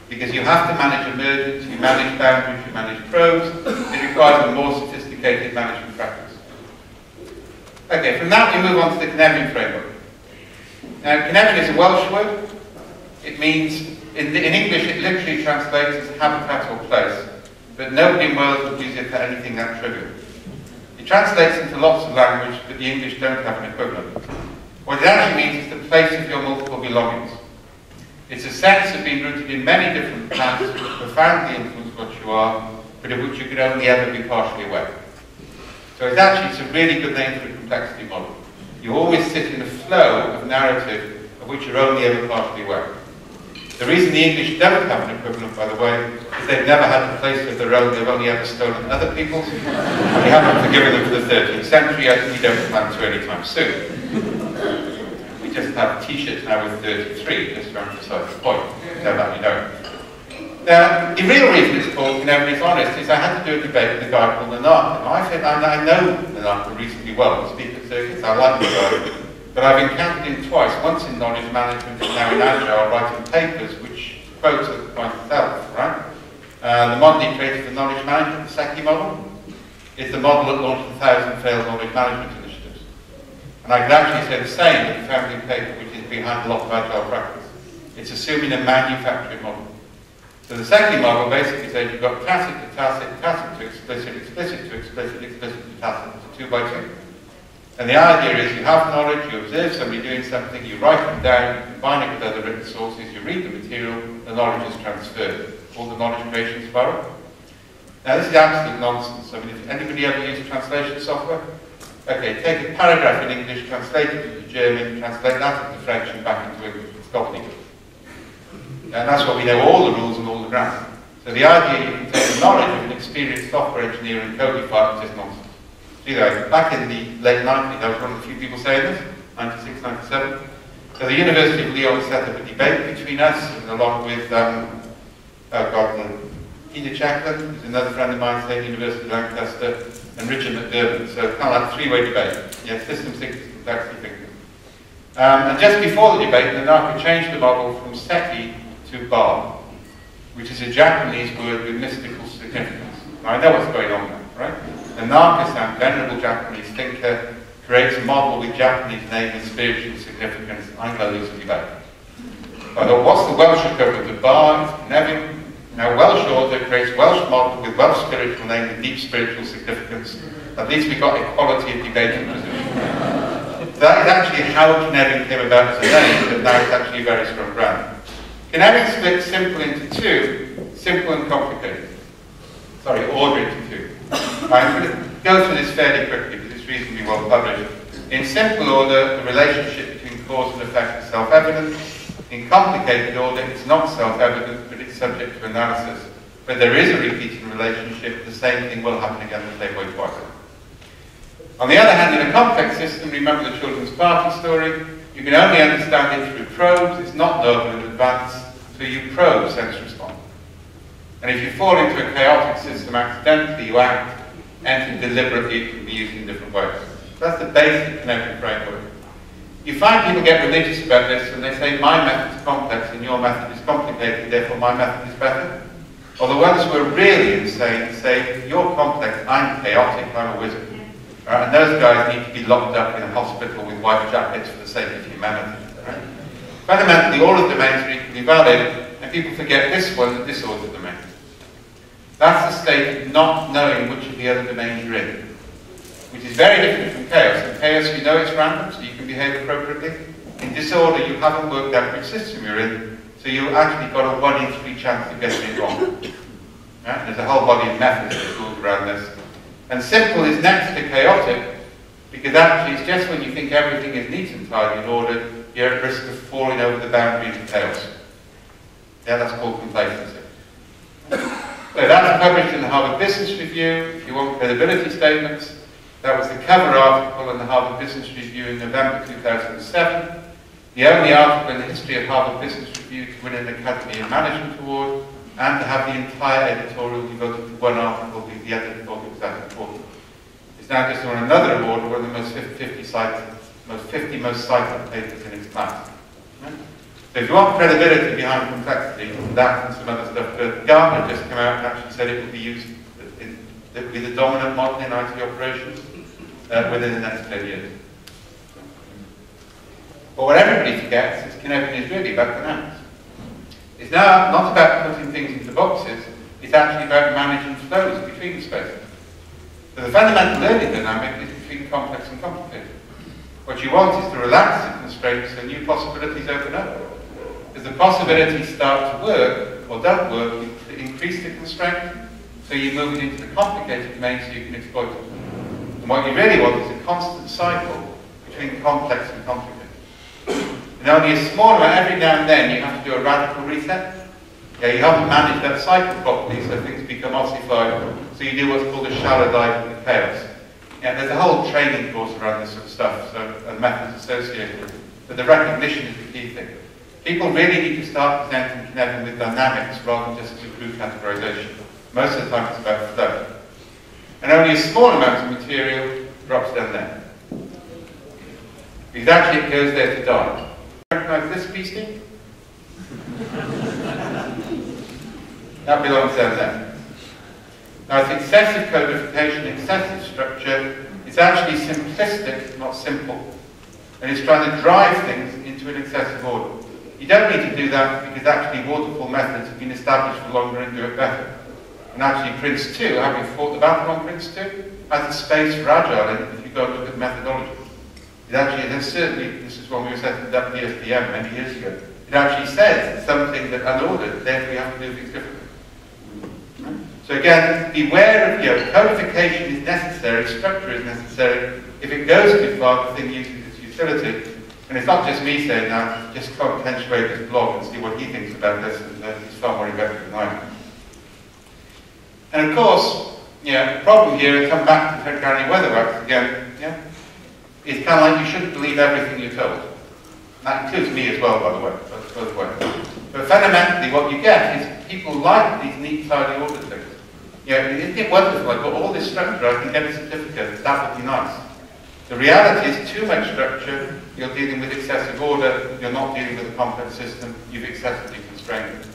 Because you have to manage emergence, you manage boundaries, you manage probes. It requires a more sophisticated management practice. Okay, from that we move on to the Cynefin framework. Now, Cynefin is a Welsh word. It means, in English it literally translates as habitat or place, but nobody in Wales would use it for anything that trivial. It translates into lots of language, but the English don't have an equivalent. What it actually means is the place of your multiple belongings. It's a sense of being rooted in many different plants which profoundly influence what you are, but of which you can only ever be partially aware. So it's a really good name for the complexity model. You always sit in a flow of narrative of which you're only ever partially aware. The reason the English don't have an equivalent, by the way, is they've never had a place of their own, they've only ever stolen other people's, and we haven't forgiven them for the 13th century, as we don't plan to anytime soon. We just have t-shirts now with 33, just to emphasize the point. So that you know. Now, the real reason it's called Never Is Honest is I had to do a debate with a guy called Nanaka. Now, I know Nanaka reasonably well. I speak at circuits, I like the guy. But I've encountered him twice, once in knowledge management and now in Agile, writing papers which quotes by himself, right? The model he created for knowledge management, the SECI model, is the model that launched 1,000 failed knowledge management initiatives. And I could actually say the same with the founding paper, which is behind a lot of Agile practice. It's assuming a manufacturing model. So the SECI model basically says you've got tacit to tacit, tacit to explicit, explicit to explicit, explicit to tacit. It's a 2 by 2. And the idea is you have knowledge, you observe somebody doing something, you write them down, you combine it with other written sources, you read the material, the knowledge is transferred. All the knowledge creation spiral. Now this is absolute nonsense. I mean, if anybody ever used translation software? Okay, take a paragraph in English, translate it into German, translate that into French and back into English. It's gobbledygook. And that's why we know all the rules and all the grammar. So the idea you can take the knowledge of an experienced software engineer and codify it is just nonsense. See that? Back in the late 90s, I was one of the few people saying this, 96, 97. So the University of Lyon set up a debate between us, and along with, Peter Chaplin, who's another friend of mine, State University of Lancaster, and Richard McDermott. So kind of like a 3-way debate. Yeah, system thinkers, complexity thinkers. And just before the debate, Nanaka changed the model from SECI to bar, which is a Japanese word with mystical significance. Now, I know what's going on there, right? Nanaka, some venerable Japanese thinker, creates a model with Japanese name and spiritual significance. I'm going to lose the debate. I thought, what's the Welsh equivalent of bar? It's Nevin. Now, Welsh author creates Welsh model with Welsh spiritual name and deep spiritual significance. At least we got equality of debating position. That is actually how Cynefin came about as a name, but now it's actually a very strong brand. Cynefin splits simple into 2, simple and complicated. Sorry, order into 2. I'm going to go through this fairly quickly because it's reasonably well published. In simple order, the relationship between cause and effect is self-evident. In complicated order, it's not self-evident, but it's subject to analysis. But there is a repeating relationship, the same thing will happen again the same way twice. On the other hand, in a complex system, remember the children's party story, you can only understand it through probes, it's not known in advance, so you probe sense response. And if you fall into a chaotic system accidentally, you act, enter deliberately, it can be used in different ways. So that's the basic Cynefin framework. You find people get religious about this and they say, my method is complex and your method is complicated, therefore my method is better. Or the ones who are really insane say, you're complex, I'm chaotic, I'm a wizard. Right? And those guys need to be locked up in a hospital with white jackets for the sake of humanity. Right? Fundamentally, all of the domains are equally valid, and people forget this one and this order domain. That's the state of not knowing which of the other domains you're in, which is very different from chaos. In chaos, you know it's random, so you can behave appropriately. In disorder, you haven't worked out which system you're in, so you've actually got a 1 in 3 chance of getting it wrong. Right? There's a whole body of methods that goes around this. And simple is next to chaotic, because actually it's just when you think everything is neat and tidy in order, you're at risk of falling over the boundaries of chaos. Yeah, that's called complacency. So that's published in the Harvard Business Review. If you want credibility statements, that was the cover article in the Harvard Business Review in November 2007. The only article in the history of Harvard Business Review to win an Academy of Management Award, and to have the entire editorial devoted to one article because the editor thought it was that important. It's now just won another award, one of the most 50 most cited papers in its class. Right? So if you want credibility behind complexity, that and some other stuff, Gartner just came out and actually said it will be used with the dominant model in IT operations within the next 10 years. But what everybody forgets is Cynefin is really about dynamics. It's now not about putting things into boxes, it's actually about managing flows between the spaces. So the fundamental learning dynamic is between complex and complicated. What you want is to relax the constraints so new possibilities open up. As the possibilities start to work, or don't work, you increase the constraint, so you move it into the complicated domain so you can exploit it. And what you really want is a constant cycle between complex and complicated. And only a small amount, every now and then, you have to do a radical reset. Yeah, you haven't managed that cycle properly, so things become ossified. So you do what's called a shallow dive into chaos. Yeah, there's a whole training course around this sort of stuff, so, and methods associated with it. But the recognition is the key thing. People really need to start presenting Cynefin with dynamics rather than just with group categorization. Most of the time it's about flow. And only a small amount of material drops down there. Because actually it goes there to die. Recognize this beastie? That belongs down there. Now it's excessive codification, excessive structure. It's actually simplistic, not simple. And it's trying to drive things into an excessive order. You don't need to do that because actually waterfall methods have been established for longer and do it better. And actually Prince 2, having fought the battle on Prince 2, has a space for agile in it if you go and look at methodology. It actually, there's certainly, this is when we were setting up the SDM many years ago, it actually says something that unordered, therefore we have to do things differently. So again, beware of, codification is necessary, structure is necessary. If it goes too far, the thing loses its utility. And it's not just me saying that, just potentiate this blog and see what he thinks about this, and he's far more effective than I am. And of course, the problem here, come back to Granny Weatherwax again, it's kind of like you shouldn't believe everything you're told. And that includes me as well, by the way, both ways. But fundamentally, what you get is people like these neat, tidy ordered things. Isn't it wonderful? I've got all this structure, I can get a certificate, that would be nice. The reality is too much structure, you're dealing with excessive order, you're not dealing with a complex system, you've excessively constrained it.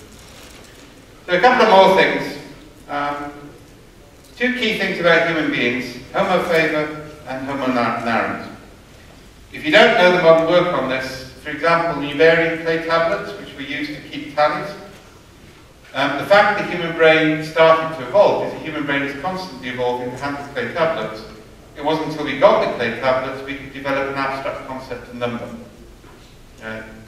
So a couple of more things. Two key things about human beings, homo faber and homo narrans. If you don't know the modern work on this, for example, Numerian clay tablets, which we use to keep tallies, the fact the human brain started to evolve is the human brain is constantly evolving to handle clay tablets. It wasn't until we got the clay tablets we could develop an abstract concept of number.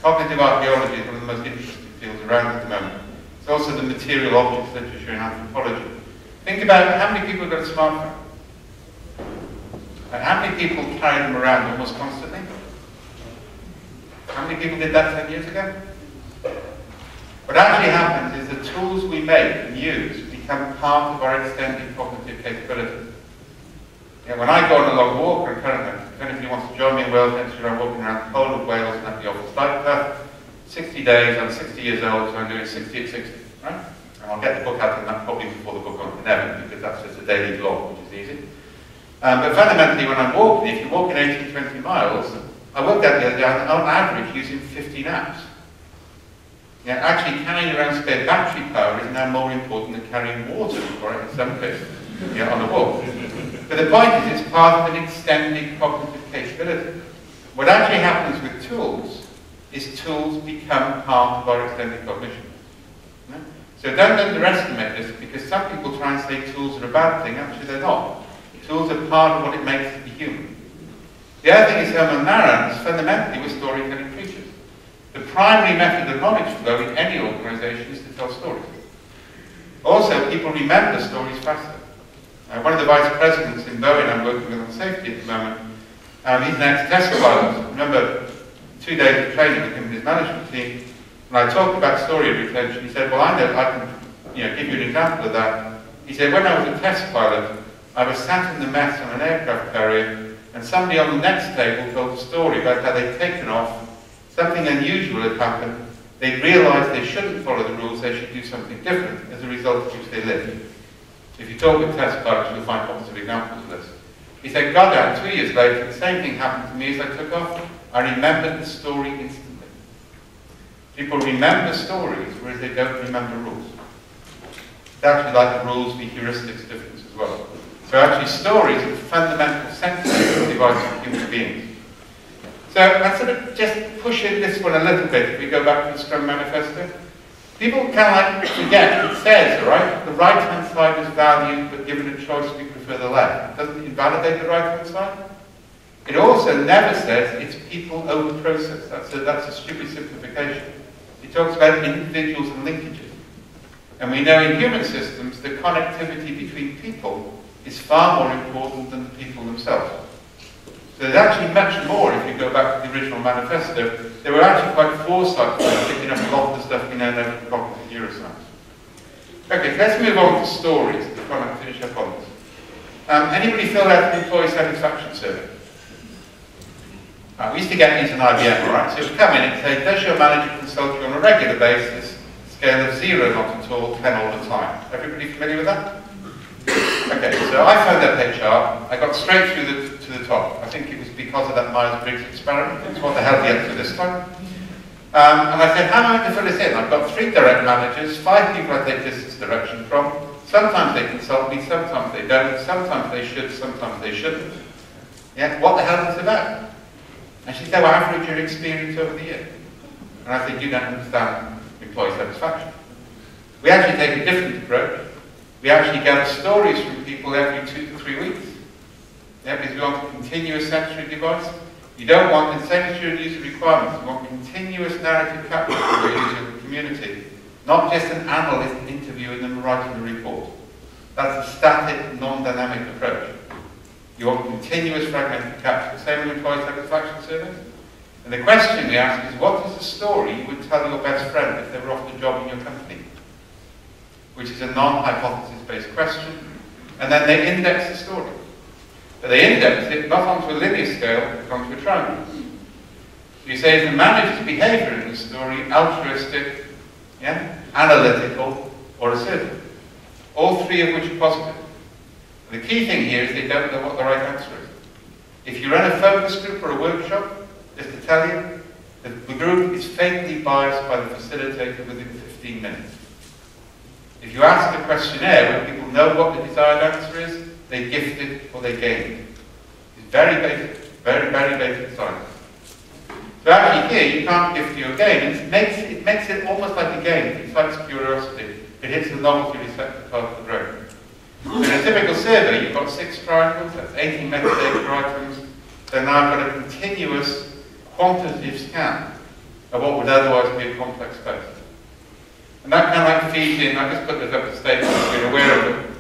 Cognitive archaeology is one of the most interesting fields around at the moment. It's also the material objects literature in anthropology. Think about how many people have got a smartphone. And how many people carry them around almost constantly? How many people did that 10 years ago? What actually happens is the tools we make and use become part of our extended cognitive capability. When I go on a long walk, if anybody wants to join me in Wales next year, I'm walking around the whole of Wales and at the Office Bike Path. 60 days, I'm 60 years old, so I'm doing 60 at 60, right? And I'll get the book out of that probably before the book on Cynefin, because that's just a daily blog, which is easy. But fundamentally, when I'm walking, if you're walking 18, 20 miles, I worked out the other day, on average, using 15 apps. Actually carrying around spare battery power is now more important than carrying water for it in some cases, on a walk. But the point is, it's part of an extended cognitive capability. What actually happens with tools is tools become part of our extended cognition. So don't underestimate this, because some people try and say tools are a bad thing. Actually, they're not. Tools are part of what it makes to be human. The other thing is homo narrans, fundamentally, we're storytelling creatures. The primary method of knowledge flow in any organization is to tell stories. Also, people remember stories faster. One of the vice presidents in Boeing I'm working with on safety at the moment, he's an ex-test pilot. Remember 2 days of training with him and his management team. When I talked about story retention, he said, well, I know I can give you an example of that. He said, when I was a test pilot, I was sat in the mess on an aircraft carrier, and somebody on the next table told a story about how they'd taken off, something unusual had happened, they'd realised they shouldn't follow the rules, they should do something different, as a result of which they lived. If you talk with test pilots, you'll find lots of examples of this. He said, God damn, 2 years later, the same thing happened to me as I took off. I remembered the story instantly. People remember stories, whereas they don't remember rules. It's actually like the rules, the heuristics difference as well. So actually stories are fundamental sensory device for human beings. So I'm sort of just pushing this one a little bit if we go back to the Scrum Manifesto. People kind of forget, it says, right, the right-hand side is valued, but given a choice we prefer the left. It doesn't invalidate the right-hand side. It also never says it's people over process. That's a stupid simplification. It talks about individuals and linkages. And we know in human systems the connectivity between people is far more important than the people themselves. So there's actually much more if you go back to the original manifesto. They were actually quite foresight in picking up a lot of the stuff we now know from cognitive neuroscience. Okay, let's move on to stories to try and finish up on this. Anybody filled out an employee satisfaction survey? We used to get these in IBM, all right? So it would come in and say, does your manager consult you on a regular basis, scale of 0, not at all, 10 all the time? Everybody familiar with that? Okay, so I phoned up HR. I got straight through to the top. I think it was because of that Myers-Briggs experiment. It's what the hell the answer this time. And I said, how am I to fill this in? I've got 3 direct managers, 5 people I take business direction from. Sometimes they consult me, sometimes they don't. Sometimes they should, sometimes they shouldn't. Yeah, what the hell is this about? And she said, well, average your experience over the year. And I said, you don't understand employee satisfaction. We actually take a different approach. We actually gather stories from people every 2 to 3 weeks. Yeah, because we want a continuous sensory device. You don't want, the same as your user requirements, you want continuous narrative capture for your user community, not just an analyst interviewing them and writing a report. That's a static, non-dynamic approach. You want continuous fragmented capture, the same with employee satisfaction surveys. And the question we ask is, what is the story you would tell your best friend if they were offered a job in your company? Which is a non-hypothesis-based question. And then they index the story. But they index it not onto a linear scale, but onto a triangle. So you say, is the manager's behavior in the story altruistic, analytical, or assertive? All 3 of which are positive. And the key thing here is they don't know what the right answer is. If you run a focus group or a workshop, just to tell you, the group is fatally biased by the facilitator within 15 minutes. If you ask a questionnaire where people know what the desired answer is, they gifted or they gained. It's very basic, very, very basic science. So actually here, you can't gift your gain. It makes it almost like a game. It excites curiosity. It hits the novelty receptor part of the brain. In a typical survey, you've got 6 triangles, that's 18 metadata items. So now I've got a continuous quantitative scan of what would otherwise be a complex space. And that kind of like feeds in, I just put this up as a statement so you're aware of it.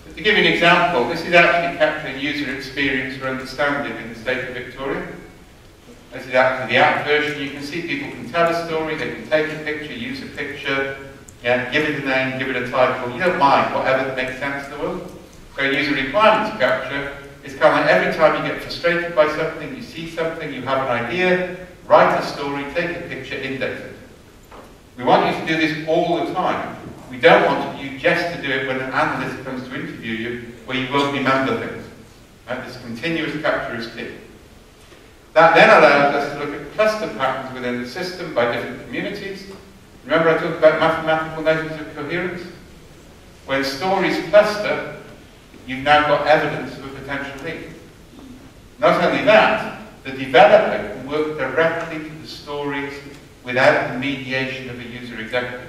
But to give you an example, this is actually capturing user experience or understanding in the state of Victoria. This is actually the app version. You can see people can tell a story, they can take a picture, use a picture, give it a name, give it a title. You don't mind, whatever makes sense to the world. So user requirements capture is kind of like every time you get frustrated by something, you see something, you have an idea, write a story, take a picture, index it. We want you to do this all the time. We don't want you just to do it when an analyst comes to interview you, where you won't remember things. Right? This continuous capture is key. That then allows us to look at cluster patterns within the system by different communities. Remember I talked about mathematical notions of coherence? When stories cluster, you've now got evidence of a potential lead. Not only that, the developer can work directly to the stories without the mediation of a user executive.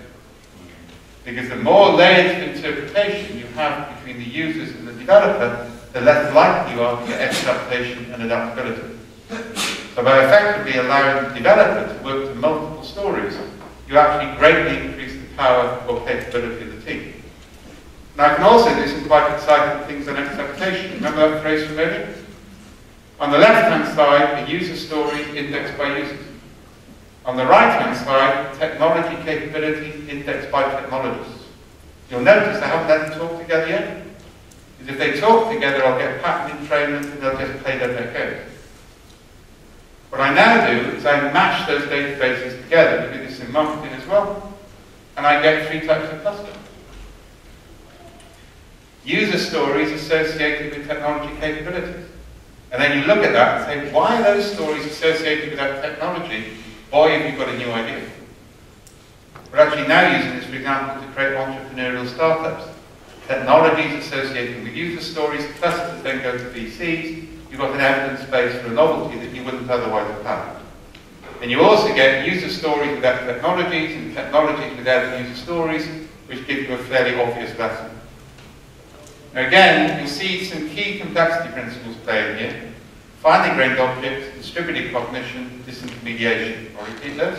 Because the more layers of interpretation you have between the users and the developer, the less likely you are to get extrapolation and adaptability. So by effectively allowing the developer to work to multiple stories, you actually greatly increase the power or capability of the team. Now I can also do some quite exciting things on expectation. Remember that phrase from earlier? On the left-hand side, the user story indexed by users. On the right-hand side, technology capability indexed by technologists. You'll notice I haven't let them talk together yet. Because if they talk together, I'll get pattern entrainment and they'll just play their code. What I now do is I match those databases together. We do this in marketing as well. And I get 3 types of cluster. User stories associated with technology capabilities. And then you look at that and say, why are those stories associated with that technology? Boy, have you got a new idea. We're actually now using this, for example, to create entrepreneurial startups. Technologies associated with user stories, clusters then go to VCs. You've got an evidence base for a novelty that you wouldn't otherwise have had. And you also get user stories without technologies and technologies without user stories, which give you a fairly obvious lesson. Now again, you'll see some key complexity principles playing here. Finely grained objects, distributed cognition, disintermediation. I'll repeat those.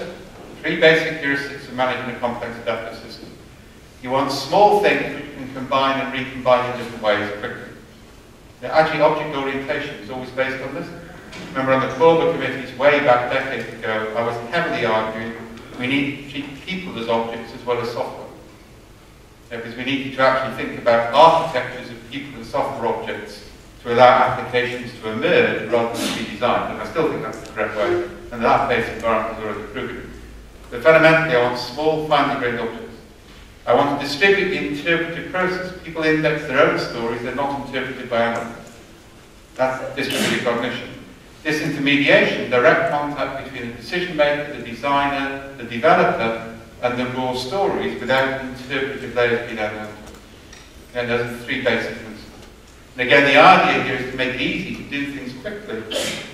3 basic heuristics of managing a complex data system. You want small things which can combine and recombine in different ways quickly. Now, actually, object orientation is always based on this. Remember on the Corba committees way back decades ago, I was heavily arguing we need to treat people as objects as well as software. Because we need to actually think about architectures of people and software objects to allow applications to emerge rather than be designed. And I still think that's the correct way, and that based environment is already proving. But fundamentally, I want small, finely grained objects. I want to distribute the interpretive process. People index their own stories, they're not interpreted by others. That's distributed cognition. Disintermediation, direct contact between the decision maker, the designer, the developer, and the raw stories without interpretive layers being added onto it. And those are the three basic principles. And again, the idea here is to make it easy to do things quickly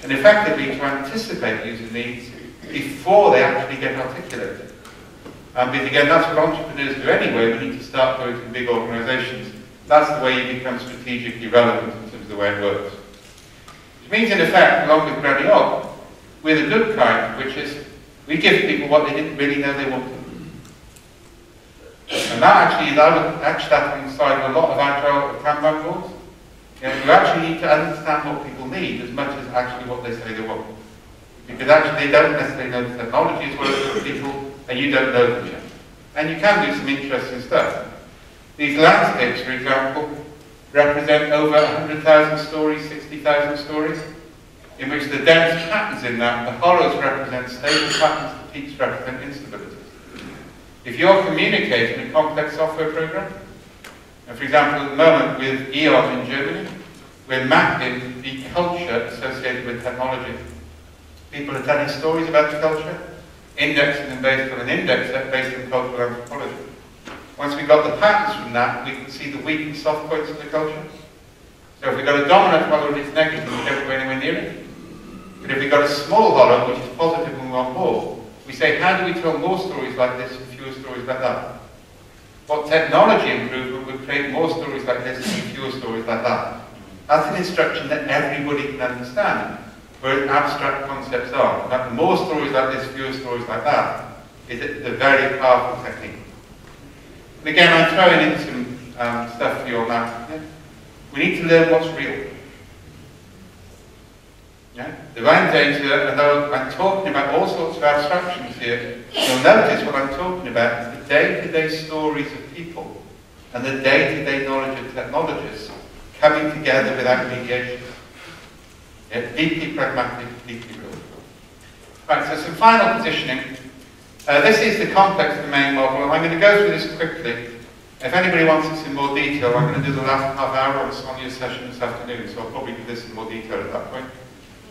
and effectively to anticipate user needs before they actually get articulated. Because again, that's what entrepreneurs do anyway. We need to start going to big organizations. That's the way you become strategically relevant in terms of the way it works. Which means, in effect, along with grounding up, we're the good kind, which is we give people what they didn't really know they wanted. And that actually is, I would actually that inside a lot of agile Kanban boards. You actually need to understand what people need as much as actually what they say they want. Because actually they don't necessarily know the technology as well as other people, and you don't know them yet. And you can do some interesting stuff. These landscapes, for example, represent over 100,000 stories, 60,000 stories, in which the dense patterns in that, the hollows represent stable patterns, the peaks represent instabilities. If you're communicating a complex software program, and for example at the moment with E.ON in Germany, we're mapping the culture associated with technology. People are telling stories about the culture, indexing them based on an index set based on cultural anthropology. Once we've got the patterns from that, we can see the weak and soft points of the culture. So if we've got a dominant hollow and it's negative, we don't go anywhere near it. But if we've got a small hollow which is positive and we want more, we say, how do we tell more stories like this and fewer stories like that? What technology improvement would create more stories like this and fewer stories like that? That's an instruction that everybody can understand, whereas abstract concepts are. In fact, more stories like this, fewer stories like that, is a very powerful technique. And again, I'm throwing in some stuff for you on that. Yeah? We need to learn what's real. Yeah? The right data, although I'm talking about all sorts of abstractions here, you'll notice what I'm talking about is the day-to-day stories of people and the day-to-day knowledge of technologists coming together without mediation. Yeah? Deeply pragmatic, deeply real. Right, so some final positioning. This is the complex domain model, and I'm going to go through this quickly. If anybody wants this in more detail, I'm going to do the last half hour on Sonia's session this afternoon, so I'll probably do this in more detail at that point.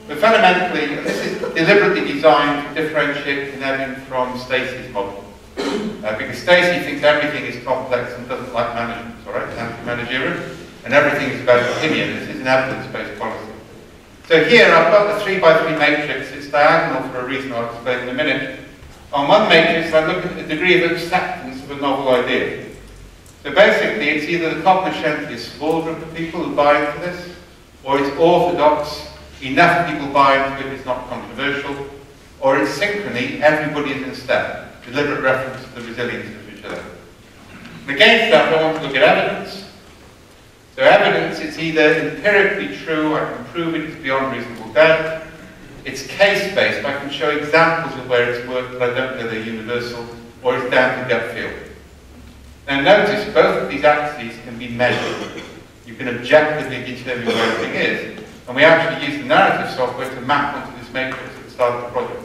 But fundamentally, this is deliberately designed to differentiate Kinevin from Stacey's model. Because Stacey thinks everything is complex and doesn't like management, all right, anti-managerial, and everything is about opinion. This is an evidence-based policy. So here I've got the 3x3 matrix. It's diagonal for a reason I'll explain in a minute. On one matrix, I look at the degree of acceptance of a novel idea. So basically, it's either the cognoscenti, a small group of people who buy into this, or it's orthodox, enough people buy into it, it's not controversial, or it's synchrony, everybody is in step, deliberate reference to the resilience of each other. And against that, I want to look at evidence. So evidence, it's either empirically true, I can prove it beyond reasonable doubt, it's case-based, I can show examples of where it's worked, but I don't know they're universal, or it's down to gut feel. Now notice, both of these axes can be measured. You can objectively determine where everything is. And we actually use the narrative software to map onto this matrix at the start of the project.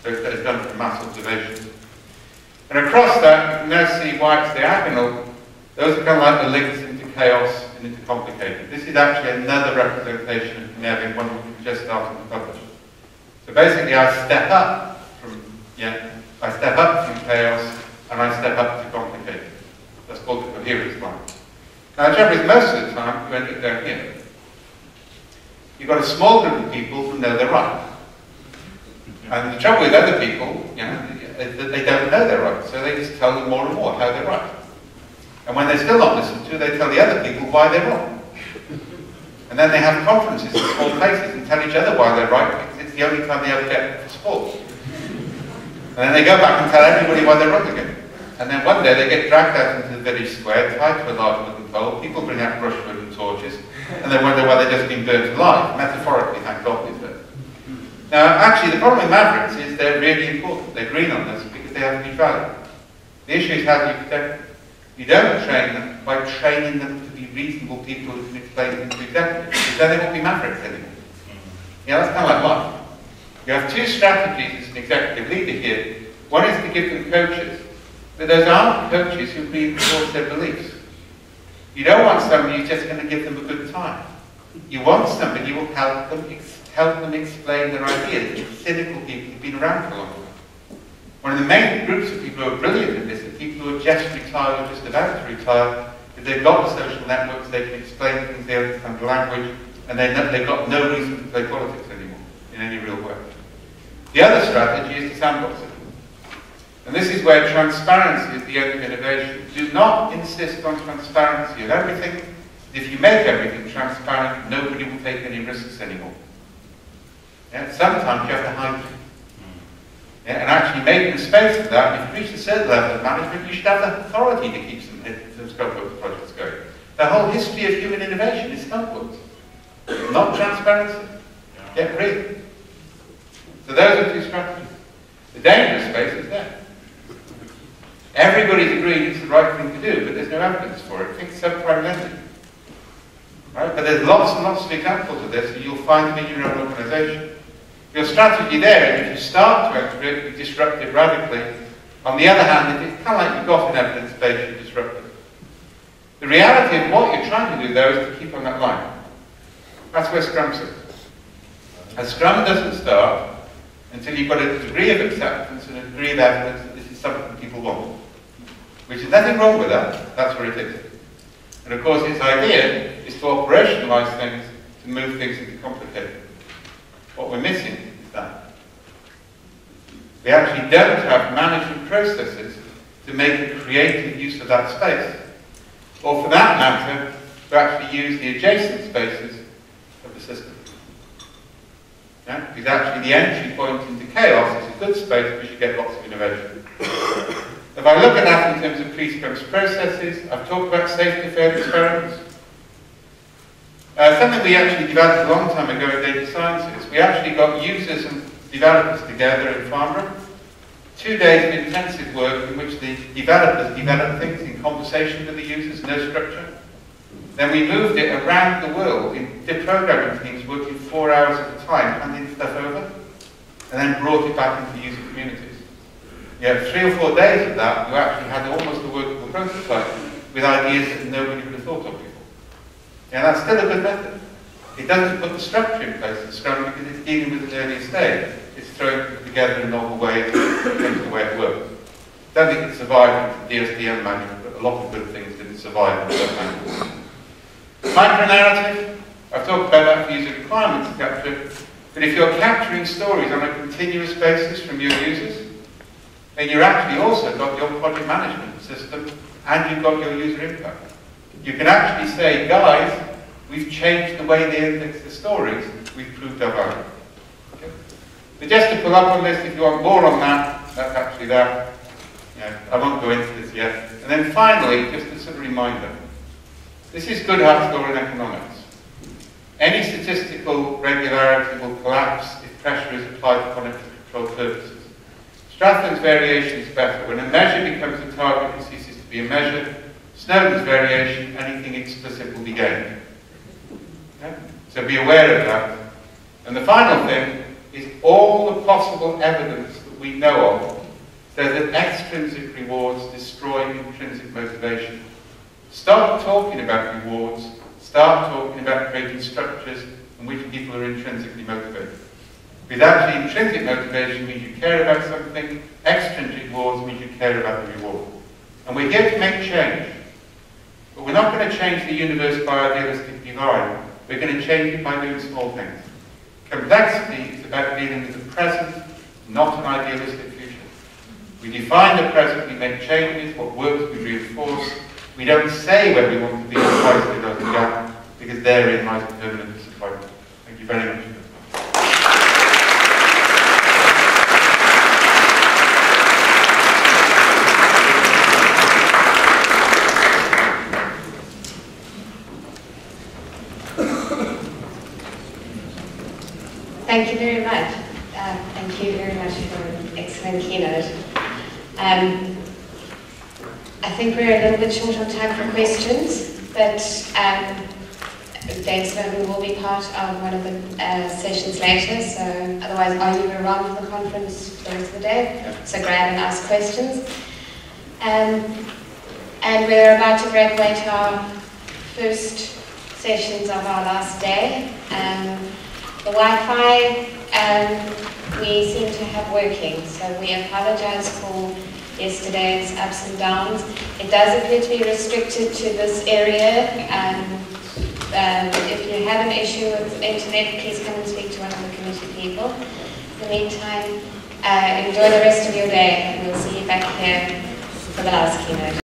So it's done from mass observations. And across that, you can now see why it's diagonal. Those are kind of like the links into chaos and into complicated. This is actually another representation of Kinevin, one we just started to publish. So basically, I step up from chaos, and I step up to complicated. That's called the coherence line. Now, the trouble is, most of the time, you end up down here. You've got a small group of people who know they're right. And the trouble with other people, is that they don't know they're right, so they just tell them more and more how they're right. And when they're still not listened to, they tell the other people why they're wrong. And then they have conferences in small places and tell each other why they're right, because it's the only time they ever get for support. And then they go back and tell everybody why they're wrong again. And then one day they get dragged out into the village square, tied to a large wooden pole, people bring out brushwood and torches, and they wonder why they've just been burnt alive, metaphorically, thank God these days. Now, actually, the problem with Mavericks is they're really important. They're green on this because they have to be valid. The issue is how do you protect them? You don't train them by training them to be reasonable people who can explain things to executives, because then they won't be mavericks anymore. Yeah, that's kind of like life. You have two strategies as an executive leader here. One is to give them coaches, but those aren't coaches who reinforce their beliefs. You don't want somebody who's just going to give them a good time. You want somebody who will help them explain their ideas. Cynical people who've been around for a long time. One of the main groups of people who are brilliant at this are people who are just retired or just about to retire. If they've got the social networks, they can explain things, they understand the language, and they've got no reason to play politics anymore in any real way. The other strategy is to sandbox it. And this is where transparency is the end of innovation. Do not insist on transparency of everything. If you make everything transparent, nobody will take any risks anymore. Yeah? Sometimes you have to hide things. Yeah? And actually making a space for that, if you reach a certain level of management, you should have the authority to keep some Scrum projects going. The whole history of human innovation is Scrum, not transparency. Get real. So those are two strategies. The dangerous space is there. Everybody's agreed it's the right thing to do, but there's no evidence for it. Think subprime lending. Right? But there's lots and lots of examples of this, and you'll find them in your own organisation. Your strategy there is if you start to enter it, you disrupt it radically. On the other hand, if it's kind of like you've got an evidence base, you disrupt it. The reality of what you're trying to do, though, is to keep on that line. That's where Scrum sits. And Scrum doesn't start until you've got a degree of acceptance and a degree of evidence that this is something people want. Which is nothing wrong with that, that's where it is. And of course its idea is to operationalise things, to move things into complicated. What we're missing is that. We actually don't have management processes to make a creative use of that space. Or for that matter, to actually use the adjacent spaces of the system. Yeah? Because actually the entry point into chaos is a good space because you get lots of innovation. If I look at that in terms of pre-Scrum processes, I've talked about safety-fair experiments. Something we actually developed a long time ago in data sciences. We actually got users and developers together in Farnborough. 2 days of intensive work in which the developers developed things in conversation with the users, no structure. Then we moved it around the world in the programming teams working 4 hours at a time, handing stuff over, and then brought it back into user communities. You have 3 or 4 days of that, you actually had almost a workable prototype with ideas that nobody would have thought of before. And that's still a good method. It doesn't put the structure in place in Scrum because it's dealing with an earlier stage. It's throwing it together in novel ways and changing the way it works. I don't think it survived the DSDM manual, but a lot of good things didn't survive in that manual. Micro-narrative, I've talked about that for user requirements capture, but if you're capturing stories on a continuous basis from your users, then you've actually also got your project management system and you've got your user impact. You can actually say, guys, we've changed the way they index the stories, we've proved our value. Okay? But just to pull up on this, if you want more on that, that's actually that. Yeah, I won't go into this yet. And then finally, just a sort of reminder. This is good hard score in economics. Any statistical regularity will collapse if pressure is applied upon it for control purposes. Stratton's variation is better. When a measure becomes a target, it ceases to be a measure. Snowden's variation, anything explicit will be gained. Okay? So be aware of that. And the final thing is all the possible evidence that we know of says that extrinsic rewards destroy intrinsic motivation. Stop talking about rewards, start talking about creating structures in which people are intrinsically motivated. Because actually intrinsic motivation means you care about something, extrinsic rewards means you care about the reward. And we're here to make change. But we're not going to change the universe by idealistic design. We're going to change it by doing small things. Complexity is about dealing with the present, not an idealistic future. We define the present, we make changes, what works we reinforce. We don't say where we want to be precisely as we go, because therein lies the permanent disappointment. Thank you very much. Thank you very much. Thank you very much for an excellent keynote. I think we're a little bit short on time for questions, but Dave Snowden will be part of one of the sessions later, so otherwise are you around for the conference for the rest of the day? Yeah. So grab and ask questions. And we're about to graduate our first sessions of our last day. The Wi-Fi we seem to have working, so we apologize for yesterday's ups and downs. It does appear to be restricted to this area. If you have an issue with internet, please come and speak to one of the committee people. In the meantime, enjoy the rest of your day, and we'll see you back here for the last keynote.